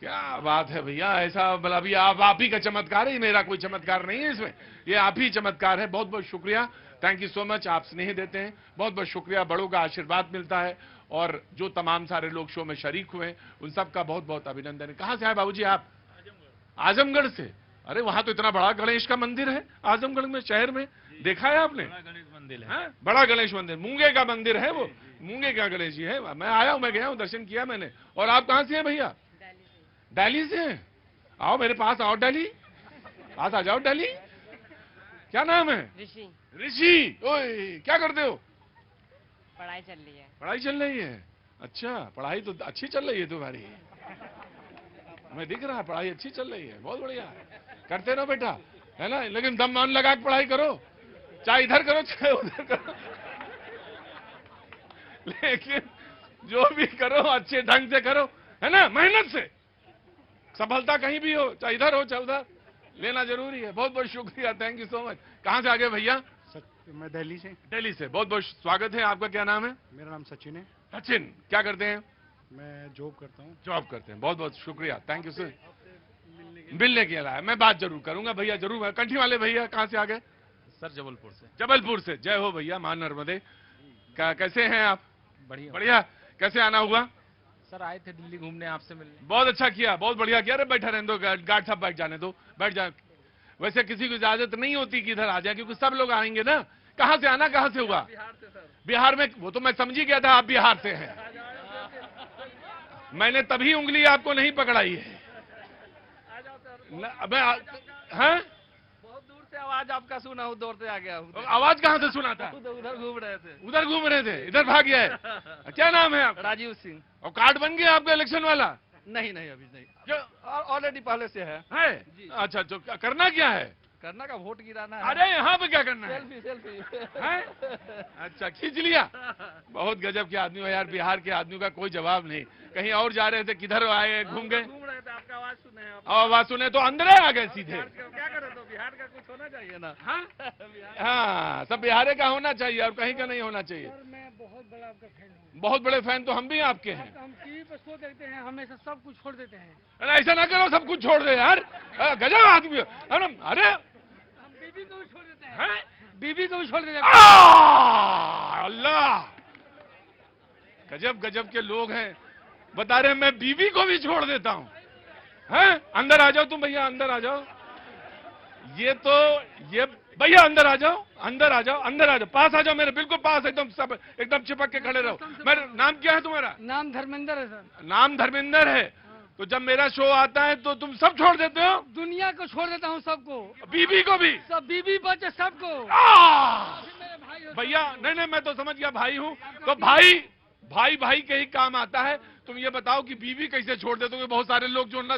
क्या बात है भैया, ऐसा मतलब अभी आप ही का चमत्कार है, मेरा कोई चमत्कार नहीं है इसमें, ये आप ही चमत्कार है। बहुत बहुत शुक्रिया, थैंक यू सो मच। आप स्नेह देते हैं, बहुत बहुत शुक्रिया। बड़ों का आशीर्वाद मिलता है, और जो तमाम सारे लोग शो में शरीक हुए हैं उन सब का बहुत बहुत अभिनंदन है। कहां से आए बाबूजी आप? आजमगढ़ से। अरे वहां तो इतना बड़ा गणेश का मंदिर है आजमगढ़ में, शहर में, देखा है आपने? बड़ा गणेश मंदिर है। बड़ा गणेश मंदिर, मूंगे का मंदिर है वो, मूंगे का गणेश जी है। मैं आया हूं, मैं गया हूं, दर्शन किया मैंने। और आप कहां से हैं भैया? दिल्ली से हैं। आओ मेरे पास, आओ दिल्ली, पास आ जाओ दिल्ली। क्या नाम है? ऋषि। ऋषि, ओए क्या करते हो? पढ़ाई चल रही है। पढ़ाई चल रही है? अच्छा, पढ़ाई तो अच्छी चल रही है तुम्हारी, मैं दिख रहा है पढ़ाई अच्छी चल रही है, बहुत बढ़िया। करते रहो बेटा, है ना, लेकिन दम मन लगा के पढ़ाई करो, चाहे इधर करो चाहे उधर करो, लेकिन जो भी करो अच्छे ढंग से करो, है ना, मेहनत से। सफलता कहीं भी हो, चाहे इधर हो चाहे उधर, लेना जरूरी है। बहुत बहुत शुक्रिया, थैंक यू सो मच। कहां से आ गए भैया? मैं दिल्ली से। दिल्ली से, बहुत बहुत स्वागत है आपका। क्या नाम है? मेरा नाम सचिन है। सचिन, क्या करते हैं? मैं जॉब करता हूँ। जॉब करते हैं, बहुत बहुत शुक्रिया, थैंक यू सर। मिलने के लिए मैं बात जरूर करूंगा भैया, जरूर। कंठी वाले भैया कहां से आ गए? सर जबलपुर से। जबलपुर से, जय हो भैया, मां नर्मदे। कैसे हैं आप? बढ़िया बढ़िया। कैसे आना हुआ? सर आए थे दिल्ली घूमने, आपसे मिलने। बहुत अच्छा किया, बहुत बढ़िया किया। अरे बैठा रहने दो, गार्ड साहब बैठ जाने दो, बैठ जाए। वैसे किसी को इजाजत नहीं होती कि इधर आ जाए, क्योंकि सब लोग आएंगे ना। कहां से आना, कहां से हुआ? बिहार से सर। बिहार में? वो तो मैं समझ ही गया था आप बिहार से हैं, मैंने तभी उंगली आपको नहीं पकड़ाई है। अबे हैं? बहुत दूर से आवाज आपका सुना हूँ, दौड़ से आ गया हूँ। आवाज कहां से सुना था? उधर घूम रहे थे। उधर घूम रहे थे, इधर भाग गया है। क्या नाम है आप? राजीव सिंह। और कार्ड बन गया आपका इलेक्शन वाला? नहीं नहीं अभी नहीं, जो ऑलरेडी पहले से है। जी। अच्छा, तो करना क्या है? करना का वोट गिराना है। अरे यहाँ पे क्या करना है? सेल्फी सेल्फी हैं? अच्छा, खींच लिया। बहुत गजब के आदमी हो यार, बिहार के आदमी का कोई जवाब नहीं। कहीं और जा रहे थे, किधर आए, घूम गए? घूम रहे थे, आपका आवाज सुने हैं। आवाज सुने तो अंदर आ गए सीधे। क्या करें, तो बिहार का कुछ होना चाहिए ना। हाँ, सब बिहार का होना चाहिए और कहीं का नहीं होना चाहिए। सर मैं बहुत बड़ा आपका फैन हूँ। बहुत बड़े फैन तो हम भी आपके हैं। हम टीवी पर शो देखते हैं, हमेशा सब कुछ छोड़ देते हैं। अरे ऐसा ना करो, सब कुछ छोड़ दे यार, गजब आदमी हो। अरे हम बीबी को भी छोड़ देते हैं, बीबी को भी छोड़ देते हैं। अल्लाह, गजब गजब के लोग हैं। बता रहे मैं बीवी को भी छोड़ देता हूं। हैं? अंदर आ जाओ तुम भैया, अंदर आ जाओ। ये भैया अंदर आ जाओ, अंदर आ जाओ, अंदर आ जाओ, पास आ जाओ, मेरे बिल्कुल पास, एकदम सब एकदम चिपक के खड़े रहो। मेरा नाम क्या है तुम्हारा? नाम धर्मेंद्र है सर। नाम धर्मेंद्र है। तो जब मेरा शो आता है तो तुम सब छोड़ देते हो? दुनिया को छोड़ देता हूँ, सबको, बीबी को भी? सब बीबी बच्चे सबको। आ! मेरे भाई हो। भैया नहीं, मैं तो समझ गया भाई हूं, तो भाई भाई के ही काम आता है। तुम ये बताओ कि बीवी कैसे छोड़ देते हो? बहुत सारे लोग जोड़ना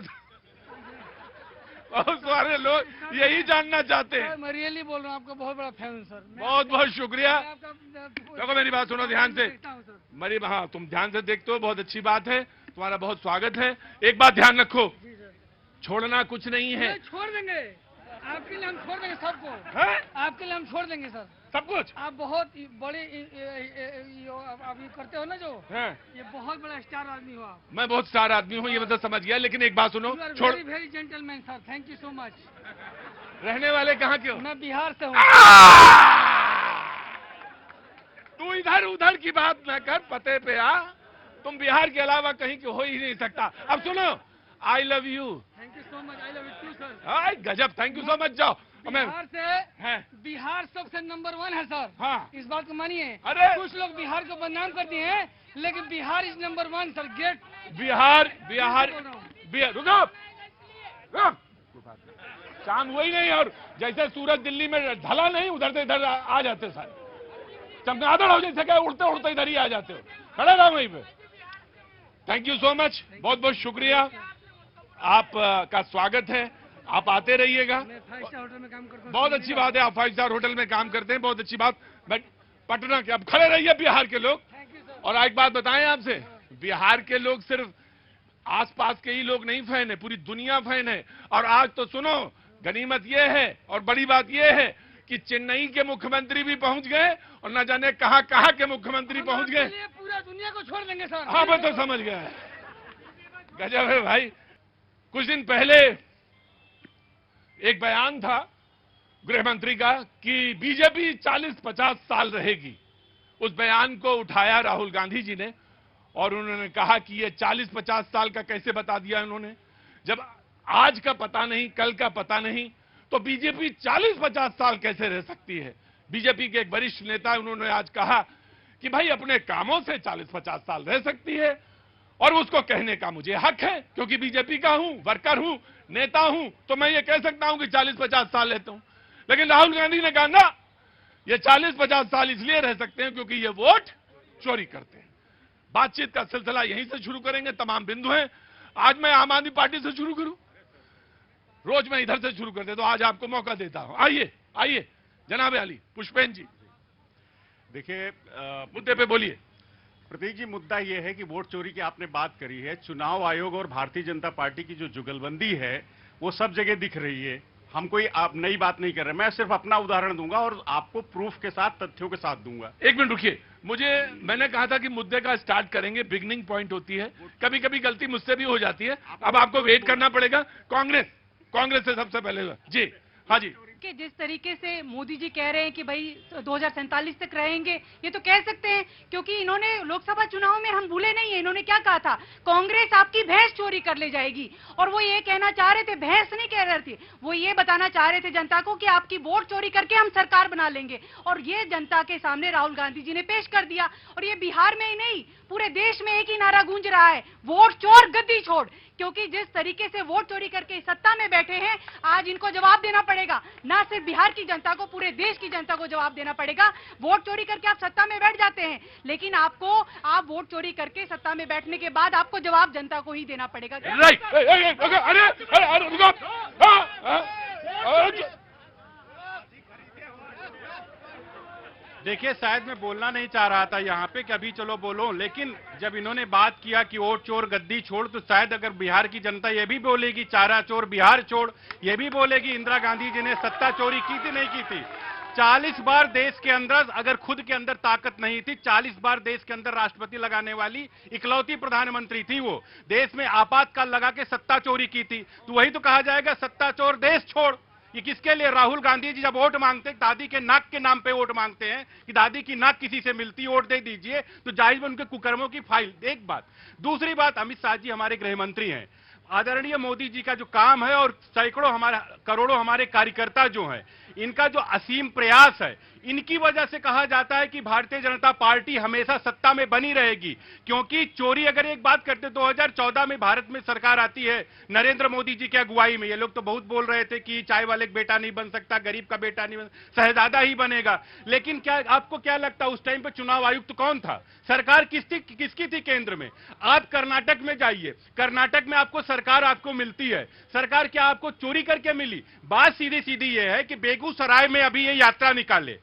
बहुत सारे लोग यही जानना चाहते हैं। मैं रियली बोल रहा हूँ, आपका बहुत बड़ा फैन हूँ सर। बहुत बहुत शुक्रिया। देखो देखो मेरी बात सुनो ध्यान से, हाँ तुम ध्यान से देखते हो, बहुत अच्छी बात है, तुम्हारा बहुत स्वागत है। एक बात ध्यान रखो, छोड़ना कुछ नहीं है। छोड़ देंगे, आपके लिए हम छोड़ देंगे सबको। आपके लिए हम छोड़ देंगे सर सब कुछ। आप बहुत बड़े अभी करते हो ना जो, ये बहुत बड़ा स्टार आदमी हो आप। मैं बहुत स्टार आदमी हूँ, ये मतलब समझ गया, लेकिन एक बात सुनो, छोड़। Very gentleman sir, thank you so much. रहने वाले कहाँ के हो? मैं बिहार से हूँ। तू इधर उधर की बात न कर, पते पे आ। तुम बिहार के अलावा कहीं के हो ही नहीं सकता। अब सुनो, I love you. Thank you so much, I love you too sir. गजब, थैंक यू सो मच। जाओ। बिहार से है, बिहार सबसे नंबर 1 है सर। हाँ, इस बात को मानिए। अरे कुछ लोग बिहार को बदनाम करते हैं, लेकिन Bihar is number 1 sir. Get Bihar रुको, शाम हुई नहीं, और जैसे सूरज दिल्ली में ढला नहीं, उधर से इधर आ जाते सारे चमगादड़ हो, जैसे क्या उड़ते उड़ते इधर ही आ जाते हो। खड़े रहो वहीं पे। थैंक यू सो मच, बहुत बहुत शुक्रिया, आप का स्वागत है, आप आते रहिएगा। मैं 5 स्टार होटल में काम करता हूँ। बहुत अच्छी बात है, आप 5 स्टार होटल में काम करते हैं, बहुत अच्छी बात। बट पटना के अब खड़े रहिए, बिहार के लोग। और एक बात बताएं आपसे, बिहार के लोग सिर्फ आसपास के ही लोग नहीं फैन है, पूरी दुनिया फैन है। और आज तो सुनो, गनीमत ये है और बड़ी बात ये है कि चेन्नई के मुख्यमंत्री भी पहुंच गए और न जाने कहां कहां के मुख्यमंत्री पहुंच गए। पूरा दुनिया को छोड़ देंगे सर। हाँ मैं तो समझ गया, गजब है भाई। कुछ दिन पहले एक बयान था गृह मंत्री का कि बीजेपी 40-50 साल रहेगी। उस बयान को उठाया राहुल गांधी जी ने और उन्होंने कहा कि ये 40-50 साल का कैसे बता दिया उन्होंने, जब आज का पता नहीं, कल का पता नहीं, तो बीजेपी 40-50 साल कैसे रह सकती है। बीजेपी के एक वरिष्ठ नेता उन्होंने आज कहा कि भाई अपने कामों से 40-50 साल रह सकती है और उसको कहने का मुझे हक है, क्योंकि बीजेपी का हूं, वर्कर हूं, नेता हूं, तो मैं ये कह सकता हूं कि 40-50 साल रहता हूं। लेकिन राहुल गांधी ने कहा ना, ये 40-50 साल इसलिए रह सकते हैं क्योंकि ये वोट चोरी करते हैं। बातचीत का सिलसिला यहीं से शुरू करेंगे, तमाम बिंदु हैं। आज मैं आम आदमी पार्टी से शुरू करूं, रोज मैं इधर से शुरू करते, तो आज आपको मौका देता हूं। आइए आइए जनाब अली पुष्पेन जी, देखिए मुद्दे पे बोलिए। प्रतीक जी, मुद्दा ये है कि वोट चोरी की आपने बात करी है। चुनाव आयोग और भारतीय जनता पार्टी की जो जुगलबंदी है वो सब जगह दिख रही है। हम कोई आप नई बात नहीं कर रहे, मैं सिर्फ अपना उदाहरण दूंगा और आपको प्रूफ के साथ, तथ्यों के साथ दूंगा। एक मिनट रुकिए, मैंने कहा था कि मुद्दे का स्टार्ट करेंगे, बिगनिंग पॉइंट होती है, कभी कभी गलती मुझसे भी हो जाती है। अब आपको वेट करना पड़ेगा। कांग्रेस से सबसे पहले जी। हाँ जी, कि जिस तरीके से मोदी जी कह रहे हैं कि भाई 2047 तक रहेंगे, ये तो कह सकते हैं क्योंकि इन्होंने लोकसभा चुनाव में, हम भूले नहीं है, इन्होंने क्या कहा था, कांग्रेस आपकी भैंस चोरी कर ले जाएगी। और वो ये कहना चाह रहे थे, भैंस नहीं कह रहे थे, वो ये बताना चाह रहे थे जनता को कि आपकी वोट चोरी करके हम सरकार बना लेंगे। और ये जनता के सामने राहुल गांधी जी ने पेश कर दिया। और ये बिहार में ही नहीं, पूरे देश में एक ही नारा गूंज रहा है, वोट चोर गद्दी छोड़। क्योंकि जिस तरीके से वोट चोरी करके सत्ता में बैठे हैं, आज इनको जवाब देना पड़ेगा। ना सिर्फ बिहार की जनता को, पूरे देश की जनता को जवाब देना पड़ेगा। वोट चोरी करके आप सत्ता में बैठ जाते हैं, लेकिन आप वोट चोरी करके सत्ता में बैठने के बाद आपको जवाब जनता को ही देना पड़ेगा। राइट। अरे रुको, देखिए, शायद मैं बोलना नहीं चाह रहा था यहाँ पे कि अभी चलो बोलो, लेकिन जब इन्होंने बात किया कि वोट चोर गद्दी छोड़, तो शायद अगर बिहार की जनता ये भी बोलेगी चारा चोर बिहार छोड़, ये भी बोलेगी इंदिरा गांधी जी ने सत्ता चोरी की थी, नहीं की थी। 40 बार देश के अंदर, अगर खुद के अंदर ताकत नहीं थी, 40 बार देश के अंदर राष्ट्रपति लगाने वाली इकलौती प्रधानमंत्री थी वो। देश में आपातकाल लगा के सत्ता चोरी की थी, तो वही तो कहा जाएगा सत्ता चोर देश छोड़। ये किसके लिए? राहुल गांधी जी जब वोट मांगते, दादी के नाक के नाम पे वोट मांगते हैं कि दादी की नाक किसी से मिलती, वोट दे दीजिए, तो जाहिर में उनके कुकर्मों की फाइल। एक बात। दूसरी बात, अमित शाह जी हमारे गृह मंत्री हैं। आदरणीय मोदी जी का जो काम है और सैकड़ों हमारे, करोड़ों हमारे कार्यकर्ता जो हैं, इनका जो असीम प्रयास है, इनकी वजह से कहा जाता है कि भारतीय जनता पार्टी हमेशा सत्ता में बनी रहेगी। क्योंकि चोरी, अगर एक बात करते, 2014 में भारत में सरकार आती है नरेंद्र मोदी जी की अगुवाई में। ये लोग तो बहुत बोल रहे थे कि चाय वाले का बेटा नहीं बन सकता, गरीब का बेटा नहीं बन, शहजादा ही बनेगा। लेकिन क्या आपको क्या लगता है उस टाइम पे चुनाव आयुक्त कौन था? सरकार किसकी थी केंद्र में? आप कर्नाटक में जाइए, कर्नाटक में आपको सरकार आपको मिलती है। सरकार क्या आपको चोरी करके मिली? बात सीधी सीधी ये है कि बेगूसराय में अभी ये यात्रा निकाले,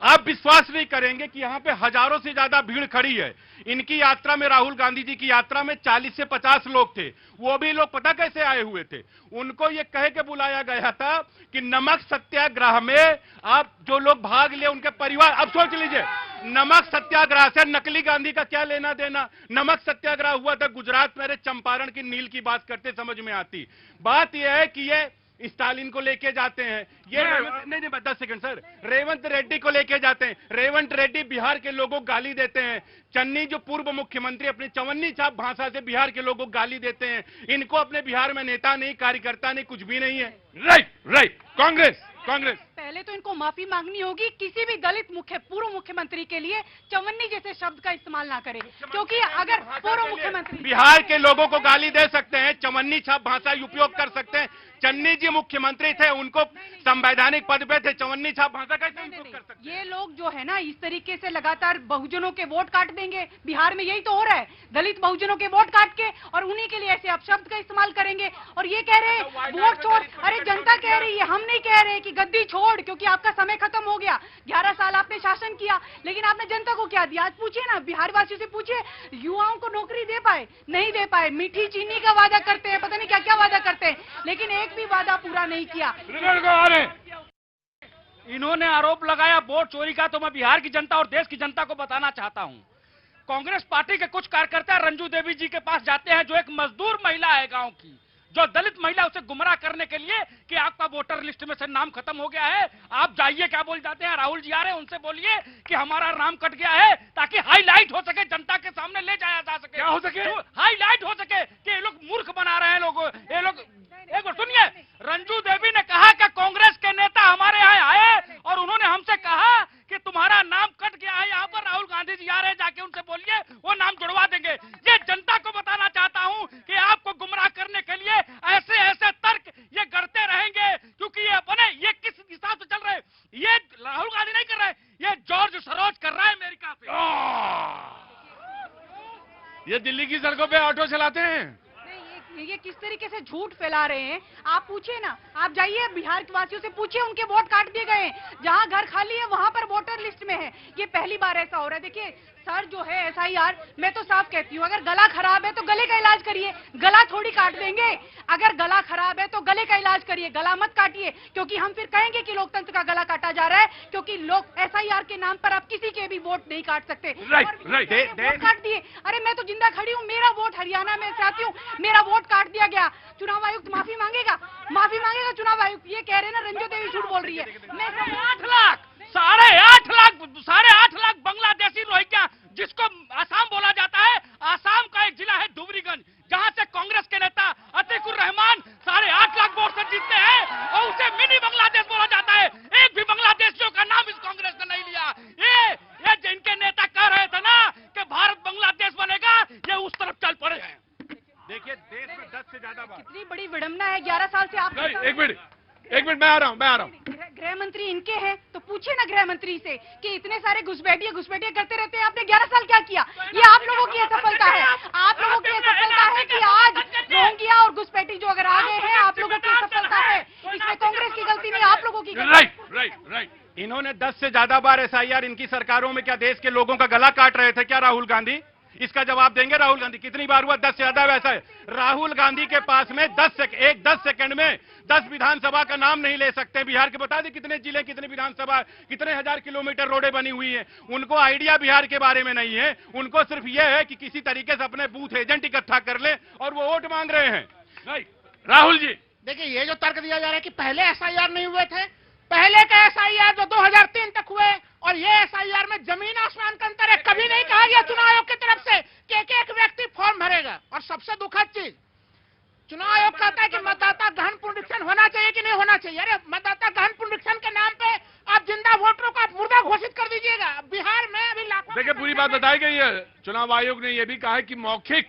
आप विश्वास नहीं करेंगे कि यहां पे हजारों से ज्यादा भीड़ खड़ी है। इनकी यात्रा में, राहुल गांधी जी की यात्रा में 40 से 50 लोग थे। वो भी लोग पता कैसे आए हुए थे? उनको ये कह के बुलाया गया था कि नमक सत्याग्रह में आप जो लोग भाग लिए उनके परिवार, अब सोच लीजिए, नमक सत्याग्रह से नकली गांधी का क्या लेना देना? नमक सत्याग्रह हुआ था गुजरात में, चंपारण की नील की बात करते समझ में आती। बात यह है कि ये स्टालिन को लेके जाते हैं, ये नहीं 10 सेकंड सर, रेवंत रेड्डी को लेके जाते हैं। रेवंत रेड्डी बिहार के लोगों को गाली देते हैं। चन्नी जो पूर्व मुख्यमंत्री अपनी चवन्नी छाप भाषा से बिहार के लोगों को गाली देते हैं। इनको अपने बिहार में नेता नहीं, कार्यकर्ता नहीं, कुछ भी नहीं है। राइट। कांग्रेस पहले तो इनको माफी मांगनी होगी, किसी भी दलित पूर्व मुख्यमंत्री के लिए चवन्नी जैसे शब्द का इस्तेमाल ना करें। क्योंकि अगर पूर्व मुख्यमंत्री बिहार के लोगों को गाली दे सकते हैं, चवन्नी छाप भाषा उपयोग कर सकते हैं। चन्नी जी मुख्यमंत्री थे, उनको संवैधानिक पद पे थे, चवन्नी छाप भाषा कैसे उपयोग कर सकते हैं? ये लोग जो है ना, इस तरीके से लगातार बहुजनों के वोट काट देंगे। बिहार में यही तो हो रहा है, दलित बहुजनों के वोट काट के और उन्हीं के लिए ऐसे अपशब्द का इस्तेमाल करेंगे। और ये कह रहे हैं वोट छोड़, अरे जनता कह रही है, हम नहीं कह रहे कि गद्दी छोड़, क्योंकि आपका समय खत्म हो गया। 11 साल आपने शासन किया, लेकिन आपने जनता को क्या दिया? आज पूछिए ना, बिहार वासियों से पूछिए, युवाओं को नौकरी दे पाए? नहीं दे पाए। मीठी चीनी का वादा करते हैं, पता नहीं क्या क्या वादा करते हैं, लेकिन एक भी वादा पूरा नहीं किया। इन्होंने आरोप लगाया वोट चोरी का, तो मैं बिहार की जनता और देश की जनता को बताना चाहता हूं। कांग्रेस पार्टी के कुछ कार्यकर्ता रंजू देवी जी के पास जाते हैं, जो एक मजदूर महिला है गांव की, जो दलित महिला उसे गुमराह करने के लिए कि आपका वोटर लिस्ट में से नाम खत्म हो गया है, आप जाइए, क्या बोल जाते हैं, राहुल जी आ रहे हैं, उनसे बोलिए कि हमारा नाम कट गया है, ताकि हाईलाइट हो सके, जनता के सामने ले जाया जा सके। क्या हो सके? हाईलाइट हो सके कि ये लोग मूर्ख बना रहे हैं लोगों, ये लोग। एक बार सुनिए, रंजू देवी ने कहा कि कांग्रेस के नेता हमारे यहाँ आए और उन्होंने हमसे कहा कि तुम्हारा नाम कट गया है, यहाँ पर राहुल गांधी जी आ रहे हैं, जाके उनसे बोलिए वो नाम जुड़वा देंगे। ये जनता को बताना चाहता हूँ कि आपको गुमराह करने के लिए ऐसे ऐसे तर्क ये करते रहेंगे, क्योंकि ये अपने ये किस हिसाब से चल रहे हैं, ये राहुल गांधी नहीं कर रहे, ये जॉर्ज सरोज कर रहा है अमेरिका से। ये दिल्ली की सड़कों पे ऑटो चलाते हैं। ये किस तरीके से झूठ फैला रहे हैं। आप पूछिए ना, आप जाइए बिहार के वासियों से पूछिए, उनके वोट काट दिए गए हैं, जहां घर खाली है वहां पर वोटर लिस्ट में है। ये पहली बार ऐसा हो रहा है। देखिए सर, जो है एसआईआर, मैं तो साफ कहती हूँ, अगर गला खराब है तो गले का इलाज करिए, गला थोड़ी काट देंगे। अगर गला खराब है तो गले का इलाज करिए, गला मत काटिए, क्योंकि हम फिर कहेंगे कि लोकतंत्र का गला काटा जा रहा है, क्योंकि लोग एसआईआर के नाम पर आप किसी के भी वोट नहीं काट सकते। वोट काट दिए, अरे मैं तो जिंदा खड़ी हूँ, मेरा वोट हरियाणा में चाहती हूँ, मेरा वोट काट दिया गया। चुनाव आयुक्त माफी मांगेगा चुनाव आयुक्त। ये कह रहे हैं ना रंजू देवी झूठ बोल रही है। मैं 8.5 लाख बांग्लादेशी रोहिंग्या, जिसको आसाम बोला जाता है, आसाम का एक जिला है डुबरीगंज, जहां से कांग्रेस के नेता अतीकुर रहमान 8.5 लाख वोट से जीतते हैं और उसे मिनी बांग्लादेश बोला जाता है। एक भी बांग्लादेशियों का नाम इस कांग्रेस ने नहीं लिया। ये जिनके नेता कह रहे थे ना कि भारत बांग्लादेश बनेगा, ये उस तरफ चल पड़े हैं। देखिए देश में 10 से ज्यादा बार कितनी बड़ी विडंबना है। 11 साल से आप एक मिनट, मैं आ रहा हूँ। गृह मंत्री इनके हैं, तो पूछिए ना गृह मंत्री से कि इतने सारे घुसपैठिए करते रहते हैं, आपने 11 साल क्या किया? ये आप लोगों की असफलता है। आप लोगों की असफलता है कि आज रोहिंग्या और घुसपैठी जो अगर आ गए हैं, आप लोगों की असफलता है। इसमें कांग्रेस की गलती नहीं, आप लोगों की गलती। राइट। इन्होंने 10 से ज्यादा बार एसआईआर इनकी सरकारों में क्या देश के लोगों का गला काट रहे थे क्या राहुल गांधी? इसका जवाब देंगे राहुल गांधी। कितनी बार हुआ? 10 से ज्यादा। वैसा है राहुल गांधी के पास में 10 सेकंड में 10 विधानसभा का नाम नहीं ले सकते। बिहार के बता दें कितने जिले, कितने विधानसभा, कितने हजार किलोमीटर रोडें बनी हुई हैं। उनको आइडिया बिहार के बारे में नहीं है। उनको सिर्फ यह है कि किसी तरीके से अपने बूथ एजेंट इकट्ठा कर ले और वो वोट मांग रहे हैं। राहुल जी, देखिए ये जो तर्क दिया जा रहा है कि पहले एसआईआर नहीं हुए थे, पहले का एसआईआर जो 2003 तक हुए और ये एसआईआर में जमीन आसमान का अंतर है। कभी नहीं कहा गया चुनाव आयोग की तरफ से कि एक व्यक्ति फॉर्म भरेगा। और सबसे दुखद चीज, चुनाव आयोग कहता है कि मतदाता गहन पुनरीक्षण होना चाहिए कि नहीं होना चाहिए। अरे मतदाता गहन पुनरीक्षण के नाम पे आप जिंदा वोटरों को आप मुर्दा घोषित कर दीजिएगा। बिहार में अभी लाखों, देखिए पूरी बात बताई गई है। चुनाव आयोग ने यह भी कहा है कि मौखिक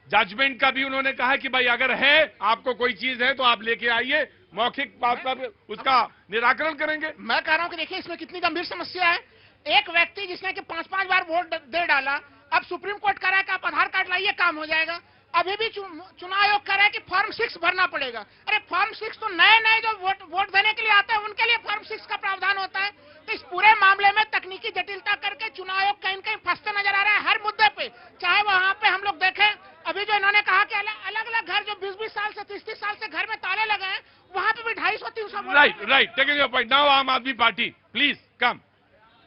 जजमेंट का भी उन्होंने कहा है कि भाई अगर है आपको कोई चीज है तो आप लेके आइए, मौखिक बात का उसका निराकरण करेंगे। मैं कह रहा हूं कि देखिए इसमें कितनी गंभीर समस्या है। एक व्यक्ति जिसने कि 5-5 बार वोट दे डाला, अब सुप्रीम कोर्ट कह रहा है कि आप आधार कार्ड लाइए, काम हो जाएगा। अभी भी चुनाव आयोग कह रहा है कि फॉर्म 6 भरना पड़ेगा। अरे फॉर्म 6 तो नए जो वोट देने के लिए आते हैं उनके लिए फॉर्म 6 का प्रावधान होता है। तो इस पूरे मामले में तकनीकी जटिलता करके चुनाव आयोग कहीं कहीं फंसते नजर आ रहा है हर मुद्दे पे। चाहे वहां पे हम लोग देखें, अभी जो इन्होंने कहा कि अलग अलग घर जो 20-20 साल से 30-30 साल से घर में ताले लगे हैं, वहां पे भी 250-300 right taking your point now. आम आदमी पार्टी प्लीज कम।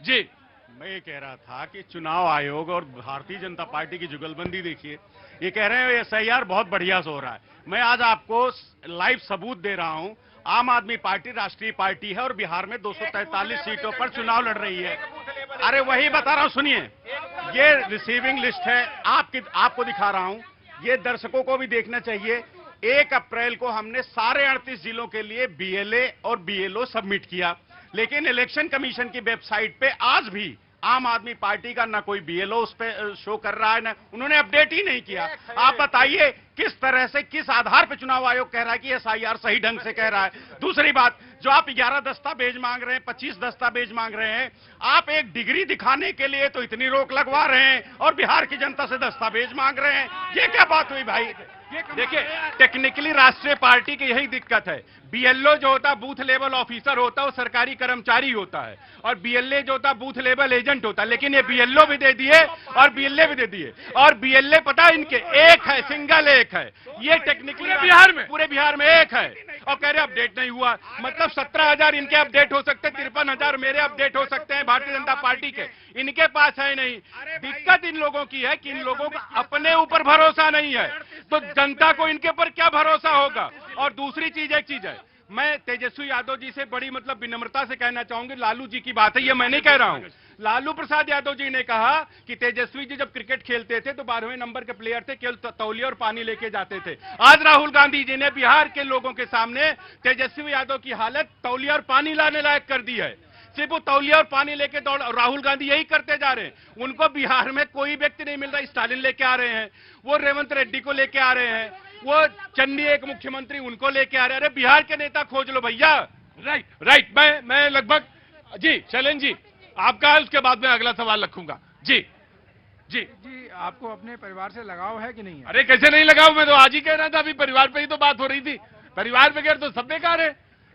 जी, मैं ये कह रहा था कि चुनाव आयोग और भारतीय जनता पार्टी की जुगलबंदी देखिए। ये कह रहे हैं एसआईआर बहुत बढ़िया से हो रहा है। मैं आज आपको लाइव सबूत दे रहा हूं। आम आदमी पार्टी राष्ट्रीय पार्टी है और बिहार में 243 सीटों पर चुनाव लड़ रही है। अरे वही बता रहा हूं, सुनिए। ये रिसीविंग लिस्ट है, आपको दिखा रहा हूं। ये दर्शकों को भी देखना चाहिए। 1 अप्रैल को हमने सारे 38 जिलों के लिए बीएलए और बीएलओ सबमिट किया, लेकिन इलेक्शन कमीशन की वेबसाइट पे आज भी आम आदमी पार्टी का ना कोई बीएलओ उस पे शो कर रहा है, ना उन्होंने अपडेट ही नहीं किया। आप बताइए किस तरह से, किस आधार पे चुनाव आयोग कह रहा है कि एसआईआर सही ढंग से कह रहा है। दूसरी बात, जो आप 11 दस्तावेज मांग रहे हैं, 25 दस्तावेज मांग रहे हैं, आप एक डिग्री दिखाने के लिए तो इतनी रोक लगवा रहे हैं और बिहार की जनता से दस्तावेज मांग रहे हैं। ये क्या बात हुई भाई? देखिए टेक्निकली राष्ट्रीय पार्टी की यही दिक्कत है। बीएलओ जो होता है बूथ लेवल ऑफिसर होता है, वो सरकारी कर्मचारी होता है, और बीएलए जो होता है बूथ लेवल एजेंट होता है। लेकिन ये बीएलओ भी दे दिए और बीएलए भी दे दिए, और बीएलए पता है इनके एक है, सिंगल एक है। ये टेक्निकली बिहार में, पूरे बिहार में एक है। और कह रहे अपडेट नहीं हुआ। मतलब 17,000 इनके अपडेट हो सकते, 53,000 मेरे अपडेट हो सकते हैं भारतीय जनता पार्टी के, इनके पास है नहीं। दिक्कत इन लोगों की है कि इन लोगों का अपने ऊपर भरोसा नहीं है, तो जनता को इनके ऊपर क्या भरोसा होगा। और दूसरी चीज, एक चीज है, मैं तेजस्वी यादव जी से बड़ी मतलब विनम्रता से कहना चाहूंगी, लालू जी की बात है, ये मैं नहीं कह रहा हूं। लालू प्रसाद यादव जी ने कहा कि तेजस्वी जी जब क्रिकेट खेलते थे तो 12वें नंबर के प्लेयर थे, केवल तौलिया और पानी लेके जाते थे। आज राहुल गांधी जी ने बिहार के लोगों के सामने तेजस्वी यादव की हालत तौलिया और पानी लाने लायक कर दी है। सिर्फ वो तौलिया और पानी लेके दौड़, राहुल गांधी यही करते जा रहे हैं। उनको बिहार में कोई व्यक्ति नहीं मिल रहा, स्टालिन लेके आ रहे हैं, वो रेवंत रेड्डी को लेके आ रहे हैं, वो चन्नी एक मुख्यमंत्री उनको लेके आ रहे हैं। अरे बिहार के नेता खोज लो भैया। राइट। मैं लगभग जी शैलेंद्र जी आपका है, उसके बाद में अगला सवाल रखूंगा। जी जी जी, आपको अपने परिवार से लगाव है कि नहीं है? अरे कैसे नहीं लगाओ, मैं तो आज ही कह रहा था, अभी परिवार पे ही तो बात हो रही थी। परिवार बगैर तो सब बेकार है,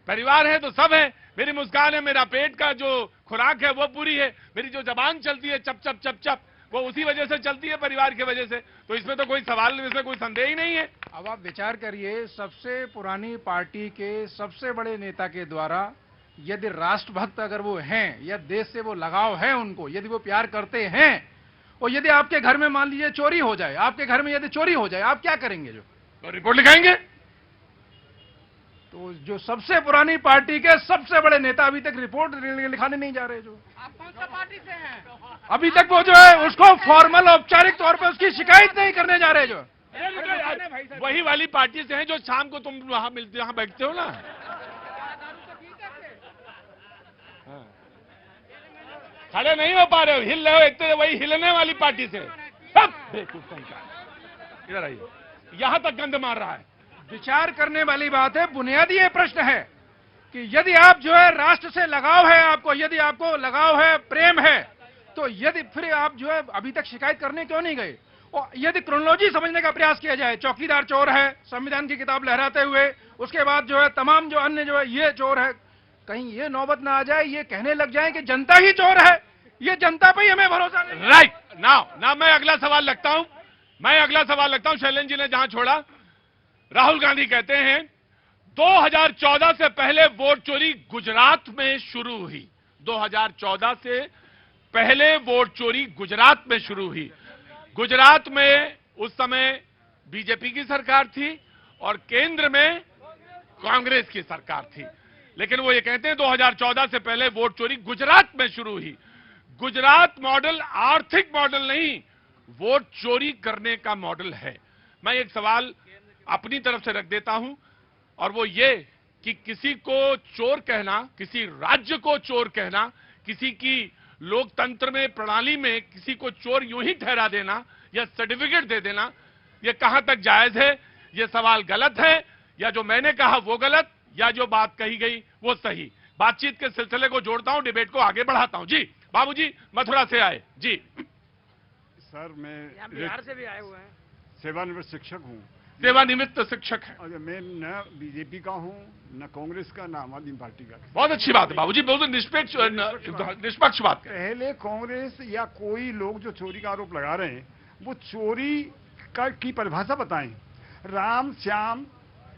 परिवार है तो सब है। मेरी मुस्कान है, मेरा पेट का जो खुराक है वो पूरी है, मेरी जो जबान चलती है चप चप चप चप, वो उसी वजह से चलती है, परिवार की वजह से। तो इसमें तो कोई सवाल, इसमें कोई संदेह ही नहीं है। अब आप विचार करिए, सबसे पुरानी पार्टी के सबसे बड़े नेता के द्वारा यदि राष्ट्रभक्त अगर वो हैं या देश से वो लगाव है उनको, यदि वो प्यार करते हैं, और यदि आपके घर में मान लीजिए चोरी हो जाए, आपके घर में यदि चोरी हो जाए, आप क्या करेंगे? तो रिपोर्ट लिखाएंगे। तो जो सबसे पुरानी पार्टी के सबसे बड़े नेता अभी तक रिपोर्ट लिखाने नहीं जा रहे, जो आप कौन सा पार्टी से हैं? अभी तक वो जो है उसको फॉर्मल औपचारिक तौर पर उसकी शिकायत नहीं करने जा रहे। जो वही वाली पार्टी से हैं जो शाम को तुम वहां मिलते, वहां बैठते हो ना। खड़े नहीं हो पा रहे हो, हिल रहे हो, एक तो वही हिलने वाली पार्टी से। सब बेवकूफ का इधर आइए, यहां तक गंद मार रहा है। विचार करने वाली बात है। बुनियादी ये प्रश्न है कि यदि आप जो है राष्ट्र से लगाव है, आपको यदि आपको लगाव है, प्रेम है, तो यदि फिर आप जो है अभी तक शिकायत करने क्यों नहीं गए? और यदि क्रोनोलॉजी समझने का प्रयास किया जाए, चौकीदार चोर है, संविधान की किताब लहराते हुए, उसके बाद जो है तमाम जो अन्य जो है ये चोर है, कहीं ये नौबत ना आ जाए ये कहने लग जाए कि जनता ही चोर है, ये जनता पे ही हमें भरोसा नहीं। राइट नाउ मैं अगला सवाल रखता हूं। शैलेंद्र जी ने जहां छोड़ा, राहुल गांधी कहते हैं 2014 से पहले वोट चोरी गुजरात में शुरू हुई। 2014 से पहले वोट चोरी गुजरात में शुरू हुई। गुजरात में उस समय बीजेपी की सरकार थी और केंद्र में कांग्रेस की सरकार थी, लेकिन वो ये कहते हैं 2014 से पहले वोट चोरी गुजरात में शुरू हुई। गुजरात मॉडल आर्थिक मॉडल नहीं, वोट चोरी करने का मॉडल है। मैं एक सवाल अपनी तरफ से रख देता हूं, और वो ये कि किसी को चोर कहना, किसी राज्य को चोर कहना, किसी की लोकतंत्र में, प्रणाली में किसी को चोर यूं ही ठहरा देना या सर्टिफिकेट दे देना, ये कहां तक जायज है? ये सवाल गलत है, या जो मैंने कहा वो गलत, या जो बात कही गई वो सही? बातचीत के सिलसिले को जोड़ता हूं, डिबेट को आगे बढ़ाता हूं। जी बाबूजी मथुरा से आए। जी सर, मैं बिहार से भी आए हुए हैं। सेवानिवृत्त शिक्षक हूँ। सेवानिवृत्त शिक्षक है। और मैं न बीजेपी का हूँ, न कांग्रेस का, न आम आदमी पार्टी का। बहुत अच्छी बात है बाबूजी, बहुत निष्पक्ष बात है। पहले कांग्रेस या कोई लोग जो चोरी का आरोप लगा रहे हैं, वो चोरी की परिभाषा बताएं। राम, श्याम,